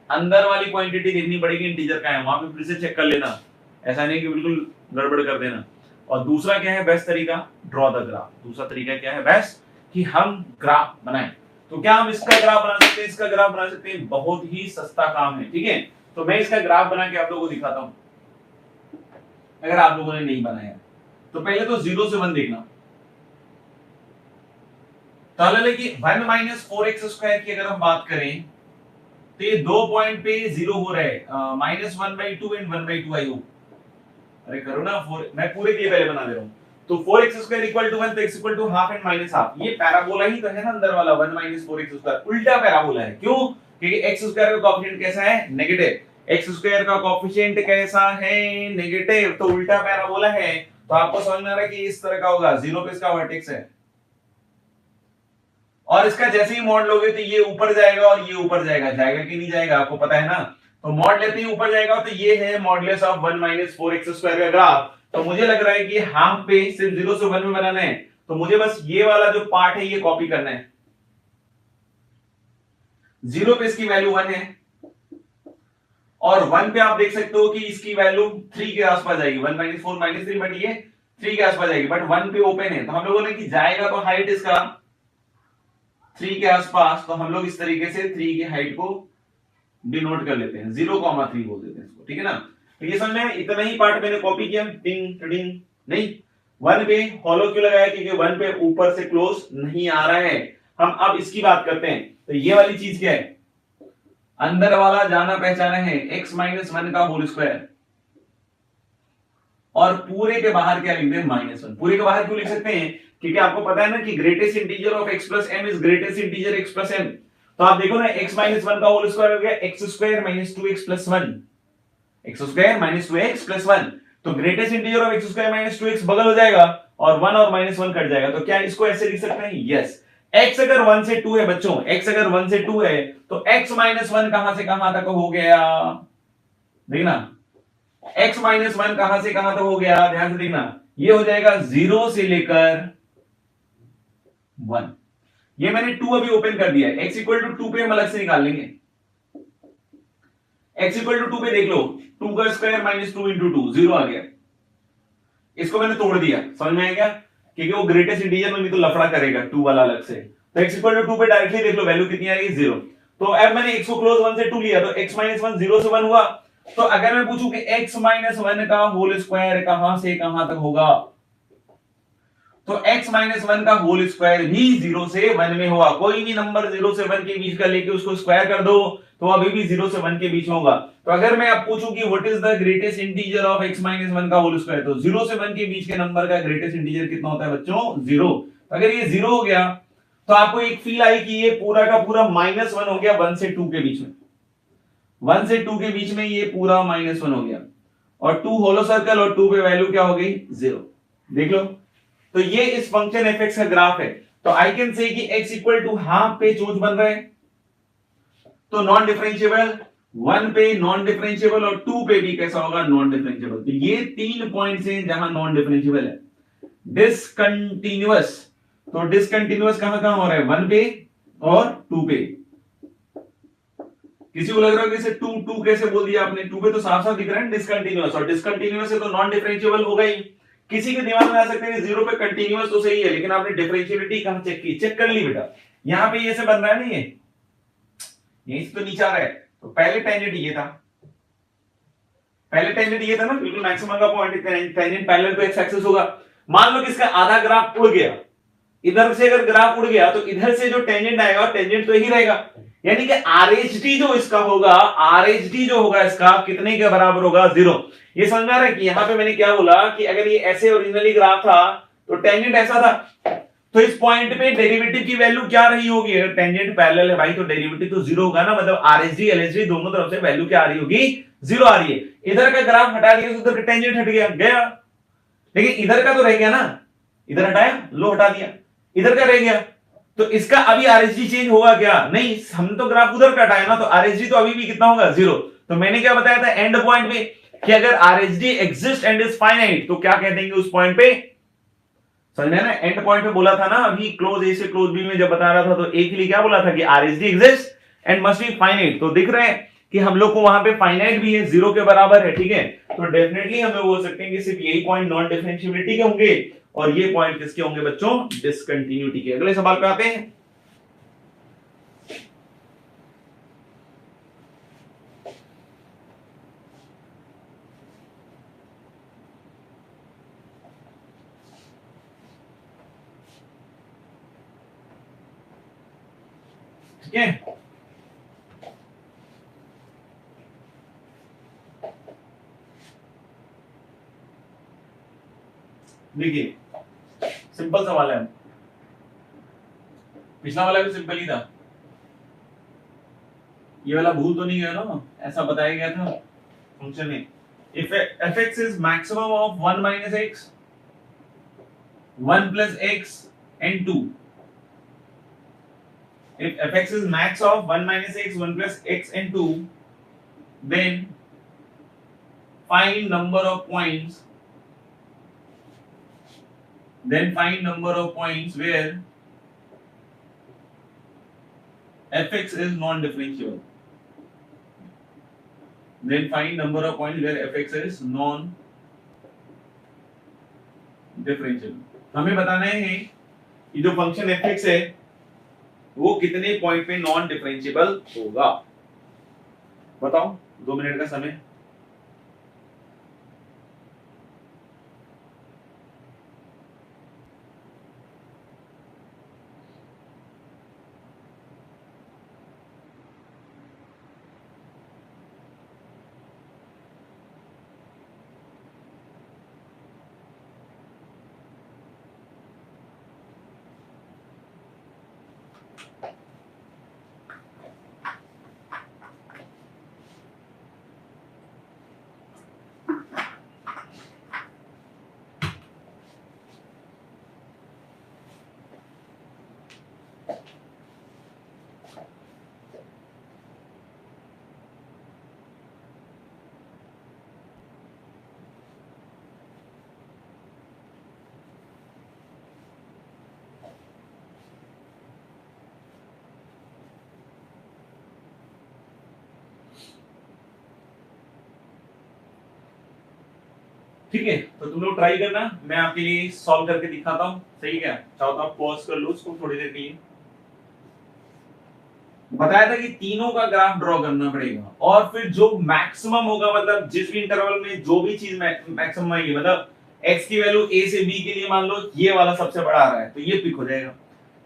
अंदर वाली क्वांटिटी देखनी पड़ेगी इंटीजर का है, वहां पे फिर से चेक कर लेना, ऐसा नहीं कि बिल्कुल गड़बड़ कर देना। और दूसरा क्या है बेस्ट तरीका, ड्रॉ द ग्राफ। दूसरा तरीका क्या है बेस्ट, कि हम ग्राफ बनाएं। तो क्या हम इसका ग्राफ बना सकते हैं, इसका ग्राफ बना सकते हैं, बहुत ही सस्ता काम है, ठीक है। तो मैं इसका ग्राफ बना के आप लोगों को दिखाता हूं, अगर आप लोगों ने नहीं बनाया। तो पहले तो 0 से 1 देखना, तो कि 1 माइनस 4x² की अगर हम बात करें तो ये 2 पॉइंट पे 0 हो रहा है, -1/2 एंड 1/2 आई होप। अरे करो ना, 4 मैं पूरे के लिए पहले बना दे रहा हूं। तो 4x² इक्वल टू 1 तो x equal to half and minus half, ये पैराबोला ही तो है ना अंदर वाला 1 माइनस 4x², उल्टा पैराबोला है। क्यों, क्योंकि x² का कोएफिशिएंट कैसा है, नेगेटिव। x² का कोएफिशिएंट कैसा है, नेगेटिव, तो उल्टा पैराबोला है। तो आपको समझ में आ रहा है कि इस तरह का होगा, 0 पे इसका वर्टेक्स है, और इसका जैसे ही मॉड लोगे तो ये ऊपर जाएगा और ये ऊपर जाएगा, जाएगा कि नहीं जाएगा आपको पता है ना। तो मॉड लेते ही ऊपर जाएगा, तो ये है मॉडुलस ऑफ 1 माइनस 4x² का ग्राफ। तो मुझे लग रहा है कि हाफ पे सिर्फ 0 से 1 में बनाना है, तो मुझे बस ये वाला जो पार्ट है ये कॉपी करना है। 0 पे इसकी वैल्यू 1 है, और 1 पे आप देख सकते हो कि इसकी वैल्यू 3 के आसपास जाएगी, 1 माइनस 4 माइनस 3, बट ये 3 के आसपास जाएगी। बट 1 पे ओपन है, तो हम लोगों ने कि जाएगा तो हाइट इसका 3 के आसपास, तो हम लोग इस तरीके से 3 की हाइट को डिनोट कर लेते हैं, 0,3 बोल देते हैं इसको, ठीक है ना। तो ये समझ में, इतना ही पार्ट मैंने कॉपी किया, टिंग टिंग नहीं। 1 पे हॉलो क्यों लगाया, क्योंकि 1 पे ऊपर से क्लोज नहीं आ रहा है। हम अब इसकी बात करते हैं, तो ये वाली चीज क्या है, अंदर वाला जाना पहचाना है x माइनस 1 का होल स्क्वायर, और पूरे के बाहर क्या लिखते हैं, -1। पूरे के बाहर क्यों लिख सकते हैं, क्योंकि आपको पता है ना कि greatest integer of x plus m is greatest integer x plus m। तो आप देखो ना, x माइनस 1 का होल स्क्वायर हो गया x² minus 2x plus 1, x² minus 2x plus 1। तो greatest integer of x² minus 2x बगल हो जाएगा, और 1 और -1 कट जाएगा। तो क्या इसको ऐसे लिख सकते हैं, यस। x अगर 1 से 2 है बच्चों, x अगर 1 से 2 है, तो x माइनस 1 कहां से कहां तक हो गया, देखना, x माइनस 1 कहां से कहां तक हो गया, ध्यान से देखना, ये हो जाएगा 0 से लेकर 1। ये मैंने 2 अभी ओपन कर दिया है। x इक्वल टू 2 पे हम अलग से निकाल लेंगे। x इक्वल टू 2 पे देख लो, 2 का स्क्वायर माइनस 2 इंटू 2, 0 आ गया। इसको मैंने तोड़ दिया, समझ में आया क्या? क्योंकि वो ग्रेटेस्ट इंटीजर में भी तो लफड़ा करेगा 2 वाला अलग से। तो x इक्वल टू 2 पे डायरेक्टली देख लो वैल्यू कितनी आएगी, 0। तो अब मैंने x को क्लोज 1 से 2 लिया, तो x माइनस 1 0 से 1 हुआ। तो अगर मैं पूछूं कि x माइनस 1 का होल स्क्वायर कहां से कहां तक होगा, तो x माइनस 1 का होल स्क्वायर भी 0 से 1 में होगा। कोई भी नंबर 0 से 1 के बीच का लेके उसको स्क्वायर कर दो तो अभी भी 0 से 1 के बीच में होगा। तो अगर मैं अब पूछूं कि what is the greatest integer of x minus 1 का होल स्क्वायर, तो 0 से 1 के बीच के नंबर का ग्रेटेस्ट इंटीजर कितना होता है बच्चों, 0। अगर ये 0 हो गया तो आपको एक फील आई कि ये पूरा का पूरा माइनस 1 हो गया 1 से 2 के बीच में। 1 से 2 के बीच में ये पूरा माइनस 1 हो गया, और 2 होलो सर्कल और 2 पे वैल्यू क्या हो गई, 0। देख लो, तो ये इस फंक्शन एफ का ग्राफ है। तो आई कैन से कि x इक्वल टू हाफ पे चोंच बन रहा है, तो नॉन डिफरेंशिएबल, 1 पे नॉन डिफरेंशिएबल और 2 पे भी कैसा होगा, नॉन डिफरेंशिएबल। तो ये 3 पॉइंट्स हैं जहां नॉन डिफरेंशिएबल है। डिसकंटिन्यूअस, तो डिसकंटिन्यूअस कहां कहां हो रहा है, 1 पे और 2 पे। किसी को लग रहा है कि इसे 2 2 कैसे बोल दिया आपने, 2 पे तो साफ साफ दिख रहा है डिसकंटिन्यूअस, और डिसकंटिन्यूअस है तो नॉन डिफरेंशिएबल होगा ही। किसी के दिमाग में आ सकता है कि 0 पे कंटीन्यूअस तो सही है, लेकिन आपने डिफरेंशिएबिलिटी कहां चेक की, चेक कर ली बेटा। यहां पे ये से बन रहा है ना, ये यहीं से तो नीचे आ रहा है, तो पहले टेंजेंट ये था, पहले टेंजेंट ये था ना, बिल्कुल मैक्सिमम का point tangent parallel to x axis होगा। मान लो कि इसका आधा ग्राफ उड़ गया, इधर से अगर ग्राफ उड़ गया तो इधर से जो टेंजेंट आएगा टेंजेंट तो यही रहेगा, यानी कि आरएचडी जो इसका होगा, आरएचडी जो होगा इसका कितने के बराबर होगा, 0। ये समझ में आ रहा है कि यहां पे मैंने क्या बोला कि अगर ये ऐसे ओरिजिनली ग्राफ था तो टेंजेंट ऐसा था, तो इस पॉइंट पे डेरिवेटिव की वैल्यू क्या रही होगी, अगर टेंजेंट पैरेलल है भाई तो डेरिवेटिव तो 0 होगा ना, मतलब आरएचडी एलएचडी दोनों तरफ से वैल्यू क्या आ रही होगी, 0 आ रही है। इधर का ग्राफ हटा दिया तो उधर का टेंजेंट हट गया, गया, लेकिन इधर का तो रह गया ना, इधर हटाया, लो हटा दिया, इधर का रह गया। तो इसका अभी आरएसडी चेंज होगा क्या, नहीं, हम तो ग्राफ उधर का हटाया ना, तो आरएसडी तो अभी भी कितना होगा, 0। तो मैंने क्या बताया था एंड पॉइंट पे कि अगर RSD exist and is finite तो क्या कह देंगे उस पॉइंट पे, समझ में ना, एंड पॉइंट पे बोला था ना अभी क्लोज ए से क्लोज बी में जब बता रहा था, तो एक के लिए क्या बोला था कि RSD exist and must be finite. तो दिख रहा है कि हम लोग को वहां पे फाइनाइट भी है, 0 के बराबर है, ठीक है। तो डेफिनेटली हम लोग बोल सकते हैं कि सिर्फ यही पॉइंट नॉन डिफरेंशिएबिलिटी के होंगे, और ये पॉइंट किसके होंगे बच्चों, डिसकंटिन्यूटी के। अगले सवाल पे आते हैं। ठीक है, देखिए सिंपल सवाल है, पिछला वाला भी सिंपल ही था, ये वाला भूल तो नहीं गया ना, ऐसा बताया गया था फंक्शन में। if fx is maximum of 1 minus x, 1 plus x and 2, if fx is max of 1 minus x, 1 plus x and 2, then find number of points, where fx is non-differentiable. Then find number of points where fx is non-differentiable. हमें बताना है कि जो function fx है वो कितने point पे non differentiable होगा, बताओ, 2 मिनट का समय। ठीक है, तो तुम लोग ट्राई करना, मैं आपके लिए सॉल्व करके दिखाता हूँ। सही क्या, चाहो तो आप पॉज कर लो उसको थोड़ी देर के लिए। बताया था कि तीनों का ग्राफ ड्रॉ करना पड़ेगा और फिर जो मैक्सिमम होगा, मतलब जिस भी इंटरवल में जो भी चीज मैक्सिमम आएगी, मतलब x की वैल्यू a से b के लिए मान लो ये वाला सबसे बड़ा आ रहा है तो ये पिक हो जाएगा,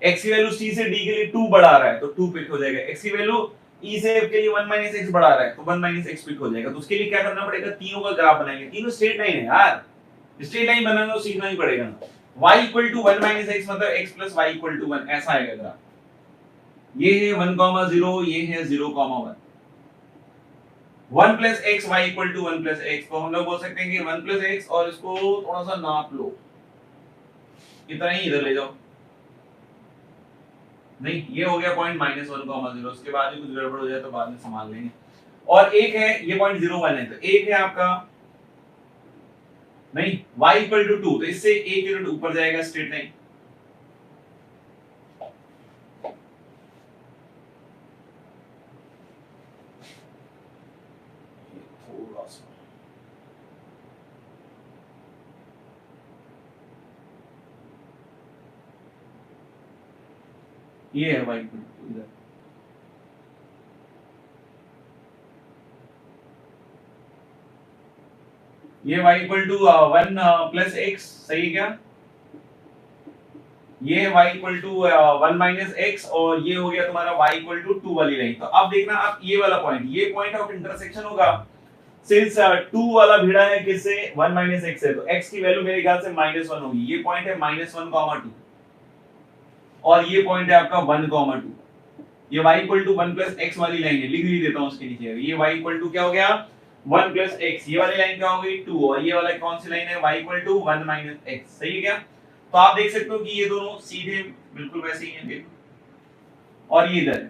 x की वैल्यू c से d के लिए 2 बड़ा आ रहा है तो 2 पिक हो जाएगा, x की वैल्यू e से f के लिए 1 x बड़ा आ रहा है तो 1 x पिक हो जाएगा। तो उसके लिए क्या करना पड़ेगा, तीनों का ग्राफ बनाएंगे, तीनों स्ट्रेट लाइन है यार, स्ट्रेट लाइन बनाना तो सीखना ही पड़ेगा ना। y 1 x मतलब x y 1 ऐसा आएगा ग्राफ। ये है 1,0, ये है 0,1। 1 plus x y equal to 1 plus x, तो हम लोग बोल सकते हैं कि 1 प्लस एक्स और इसको थोड़ा सा नाप लो, इतना ही इधर ले जाओ। नहीं, ये हो गया पॉइंट -1,0, उसके बाद ही कुछ गड़बड़ हो जाए तो बाद में संभाल लेंगे। और एक है ये पॉइंट 0,1 है, तो एक है आपका नहीं y इक्वल टू 2, तो इससे एक यूनिट ऊपर जाएगा स्ट्रेट लाइन। थोड़ा सा ये है y इक्वल टू इधर, ये y equal to 1 plus x, सही है क्या, ये y equal to 1 minus x और ये हो गया तुम्हारा y इक्वल टू 2 वाली लाइन। तो अब देखना आप ये वाला पॉइंट, ये पॉइंट ऑफ इंटरसेक्शन होगा सिंस 2 वाला भिड़ा है किससे 1 माइनस x है, तो x की वैल्यू मेरे ख्याल से -1 होगी। ये पॉइंट है -1,2 और ये पॉइंट है आपका 1,2। ये y equal to 1 plus x वाली लाइन है, लिख भी देता हूं उसके नीचे, ये y इक्वल टू क्या हो गया 1 प्लस x, ये वाली लाइन क्या हो गई 2 और ये वाला कौन सी लाइन है y equal to 1 minus x, सही है क्या। तो आप देख सकते हो कि ये दोनों सीधे बिल्कुल वैसे ही हैं, और ये इधर।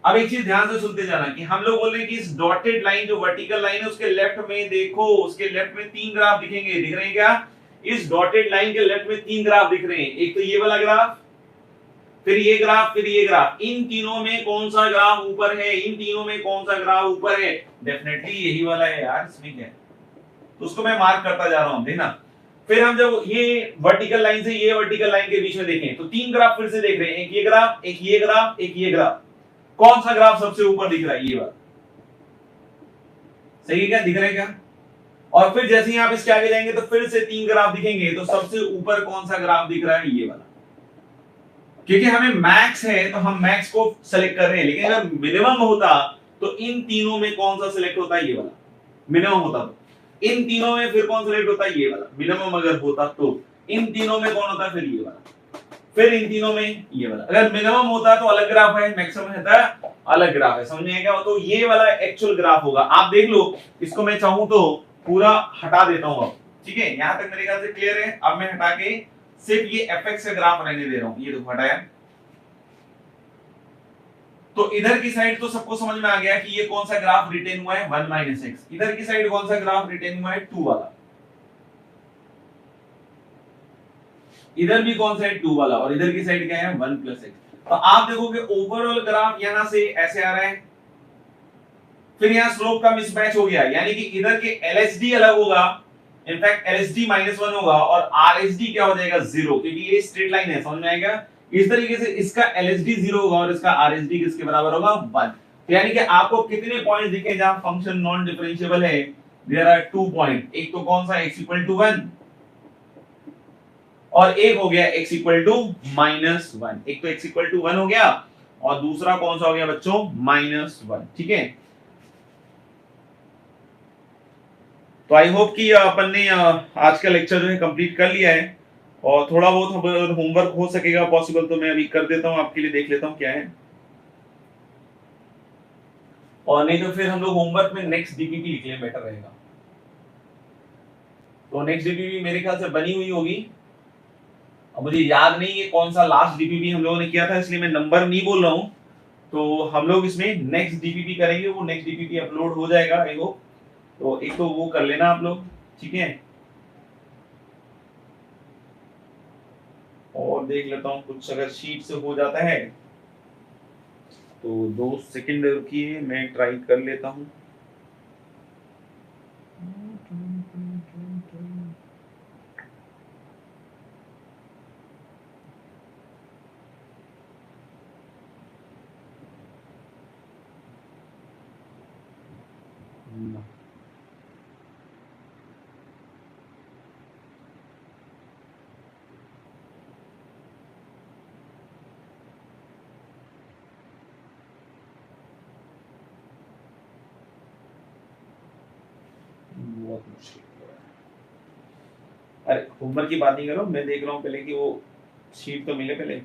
अब एक चीज ध्यान से सुनते जाना कि हम लोग बोल रहे हैं कि इस डॉटेड लाइन जो वर्टिकल लाइन है उसके लेफ्ट में देखो, उसके लेफ्ट में 3 ग्राफ दिखेंगे, दिख रहे हैं क्या, इस डॉटेड लाइन के लेफ्ट में 3 ग्राफ दिख रहे हैं, एक तो ये वाला ग्राफ, फिर ये ग्राफ, फिर ये ग्राफ, इन तीनों में कौन सा ग्राफ ऊपर है, इन तीनों में कौन सा ग्राफ ऊपर है, डेफिनेटली यही वाला है यार, इसमें क्या है, तो उसको मैं मार्क करता जा रहा हूं, देखना। फिर हम जब ये वर्टिकल लाइन से ये वर्टिकल लाइन के बीच में देखें तो 3 ग्राफ फिर से देख रहे हैं, एक ये ग्राफ, एक ये ग्राफ, एक ये ग्राफ, कौन सा ग्राफ सबसे ऊपर दिख रहा है, ये वाला, सही है क्या, दिख रहा है क्या। और फिर जैसे ही आप इसके आगे जाएंगे तो फिर से 3 ग्राफ दिखेंगे, तो सबसे ऊपर कौन सा ग्राफ दिख रहा है, ये वाला, क्योंकि हमें मैक्स है तो हम मैक्स को सेलेक्ट कर रहे हैं, लेकिन अगर मिनिमम होता तो इन तीनों में कौन सा सिलेक्ट होता है, ये वाला, मिनिमम होता तो इन तीनों में फिर कौन सिलेक्ट होता है, ये वाला, मिनिमम अगर होता तो इन तीनों में कौन होता है, फिर ये वाला, फिर इन तीनों में ये वाला। अगर मिनिमम होता तो अलग ग्राफ है, मैक्सिमम होता है अलग ग्राफ है, समझ में क्या, तो ये वाला एक्चुअल ग्राफ होगा। आप देख लो, इसको मैं चाहूं तो पूरा हटा देता हूं अब, ठीक है, यहां तक मेरे ख्याल से क्लियर है। अब मैं हटा के सिर्फ ये fx का ग्राफ रहने दे रहा हूं, ये देखो हटाया, तो इधर की साइड तो सबको समझ में आ गया कि ये कौन सा ग्राफ रिटेन हुआ है 1 माइनस एक्स, इधर की साइड कौन सा ग्राफ रिटेन हुआ है 2 वाला, इधर भी कौन सा है 2 वाला, और इधर की साइड क्या है 1 प्लस एक्स। तो आप देखोगे ओवरऑल ग्राफ यहां से ऐसे आ रहा है, फिर यहां स्लोप का मिसमैच हो गया, यानी कि इधर के एलएसडी अलग होगा, इनफैक्ट एलएसडी -1 होगा और आरएसडी क्या हो जाएगा 0, क्योंकि ये स्ट्रेट लाइन है, समझ में आएगा। इस तरीके से इसका एलएसडी 0 होगा और इसका आरएसडी किसके बराबर होगा 1। तो यानी कि आपको कितने पॉइंट्स दिखे जहां फंक्शन नॉन डिफरेंशिएबल है, देयर आर 2 पॉइंट, एक तो कौन सा x इक्वल टू 1 और एक हो गया x इक्वल टू -1, एक तो x इक्वल टू 1 हो गया और दूसरा कौन सा हो गया बच्चों -1, ठीक है। तो आई होप कि अपन ने आज का लेक्चर जो है कंप्लीट कर लिया है, और थोड़ा बहुत होमवर्क हो सकेगा पॉसिबल तो मैं अभी कर देता हूं आपके लिए, देख लेता हूं क्या है, और नहीं तो फिर हम लोग होमवर्क में नेक्स्ट डीपीपी लिख लें, बेटर रहेगा। तो नेक्स्ट डीपीपी मेरे ख्याल से बनी हुई होगी, अब मुझे याद नहीं है कौन सा लास्ट डीपीपी हम लोगों ने किया था, इसलिए मैं नंबर नहीं बोल रहा हूं। तो हम लोग इसमें नेक्स्ट डीपीपी करेंगे, वो नेक्स्ट डीपीपी अपलोड हो जाएगा आई होप, तो एक तो वो कर लेना आप लोग, ठीक है। और देख लेता हूं कुछ अगर शीट से हो जाता है तो 2 सेकंड रुकिए, मैं ट्राई कर लेता हूं। बहुत मुश्किल हो रहा है। अरे होमवर्क की बात नहीं करो, मैं देख रहा हूँ पहले कि वो शीट तो मिले पहले।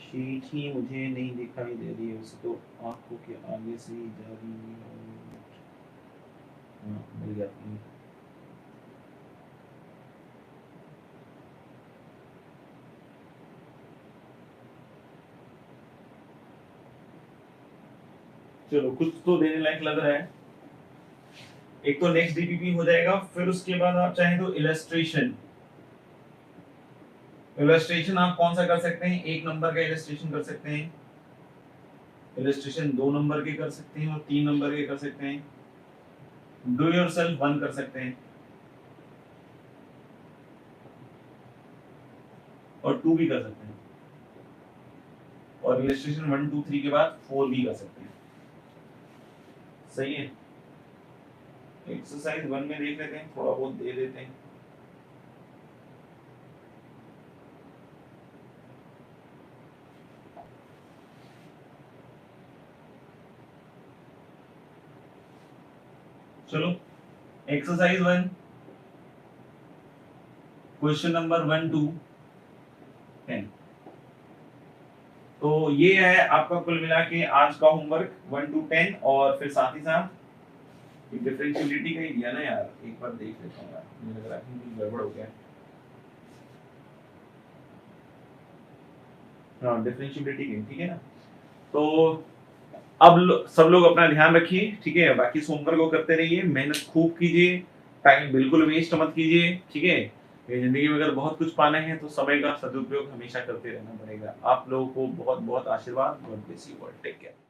शीट ही मुझे नहीं दिखाई दे रही है, वैसे तो आंखों के आगे से ही जा रही है। हाँ, मिल गया। चलो कुछ तो देने लायक लग रहा है। एक तो नेक्स्ट डीपीपी हो जाएगा, फिर उसके बाद आप चाहें तो इलस्ट्रेशन। इलस्ट्रेशन आप कौन सा कर सकते हैं? 1 नंबर का इलस्ट्रेशन कर सकते हैं, इलस्ट्रेशन 2 नंबर के कर सकते हैं, और 3 नंबर के कर सकते हैं। डू योरसेल्फ 1 कर सकते हैं, और 2 भी कर सकते हैं, और इलस्ट्रेशन 1 2 3 के बाद 4 भी कर सकते हैं। सही है। एक्सरसाइज 1 में देख लेते हैं, थोड़ा बहुत दे देते हैं। चलो एक्सरसाइज 1 क्वेश्चन नंबर 1 2 10। तो ये है आपका कुल मिला के आज का होमवर्क 1 to 10, और फिर साथ ही साथ डिफरेंशियलिटी का ही दिया ना यार, एक बार देख लेता हूँ यार, मुझे लग रहा है कि गड़बड़ हो गया। हाँ डिफरेंशियलिटी की, ठीक है ना। तो अब सब लोग अपना ध्यान रखिए, ठीक है। बाकी होमवर्क को करते रहिए, मेहनत खूब कीजिए, टाइम बिल्कुल वेस्ट मत कीजिए, ठीक है। ये जिंदगी में अगर बहुत कुछ पाना है तो समय का सदुपयोग हमेशा करते रहना पड़ेगा। आप लोगों को बहुत बहुत आशीर्वाद। God bless you all, take care.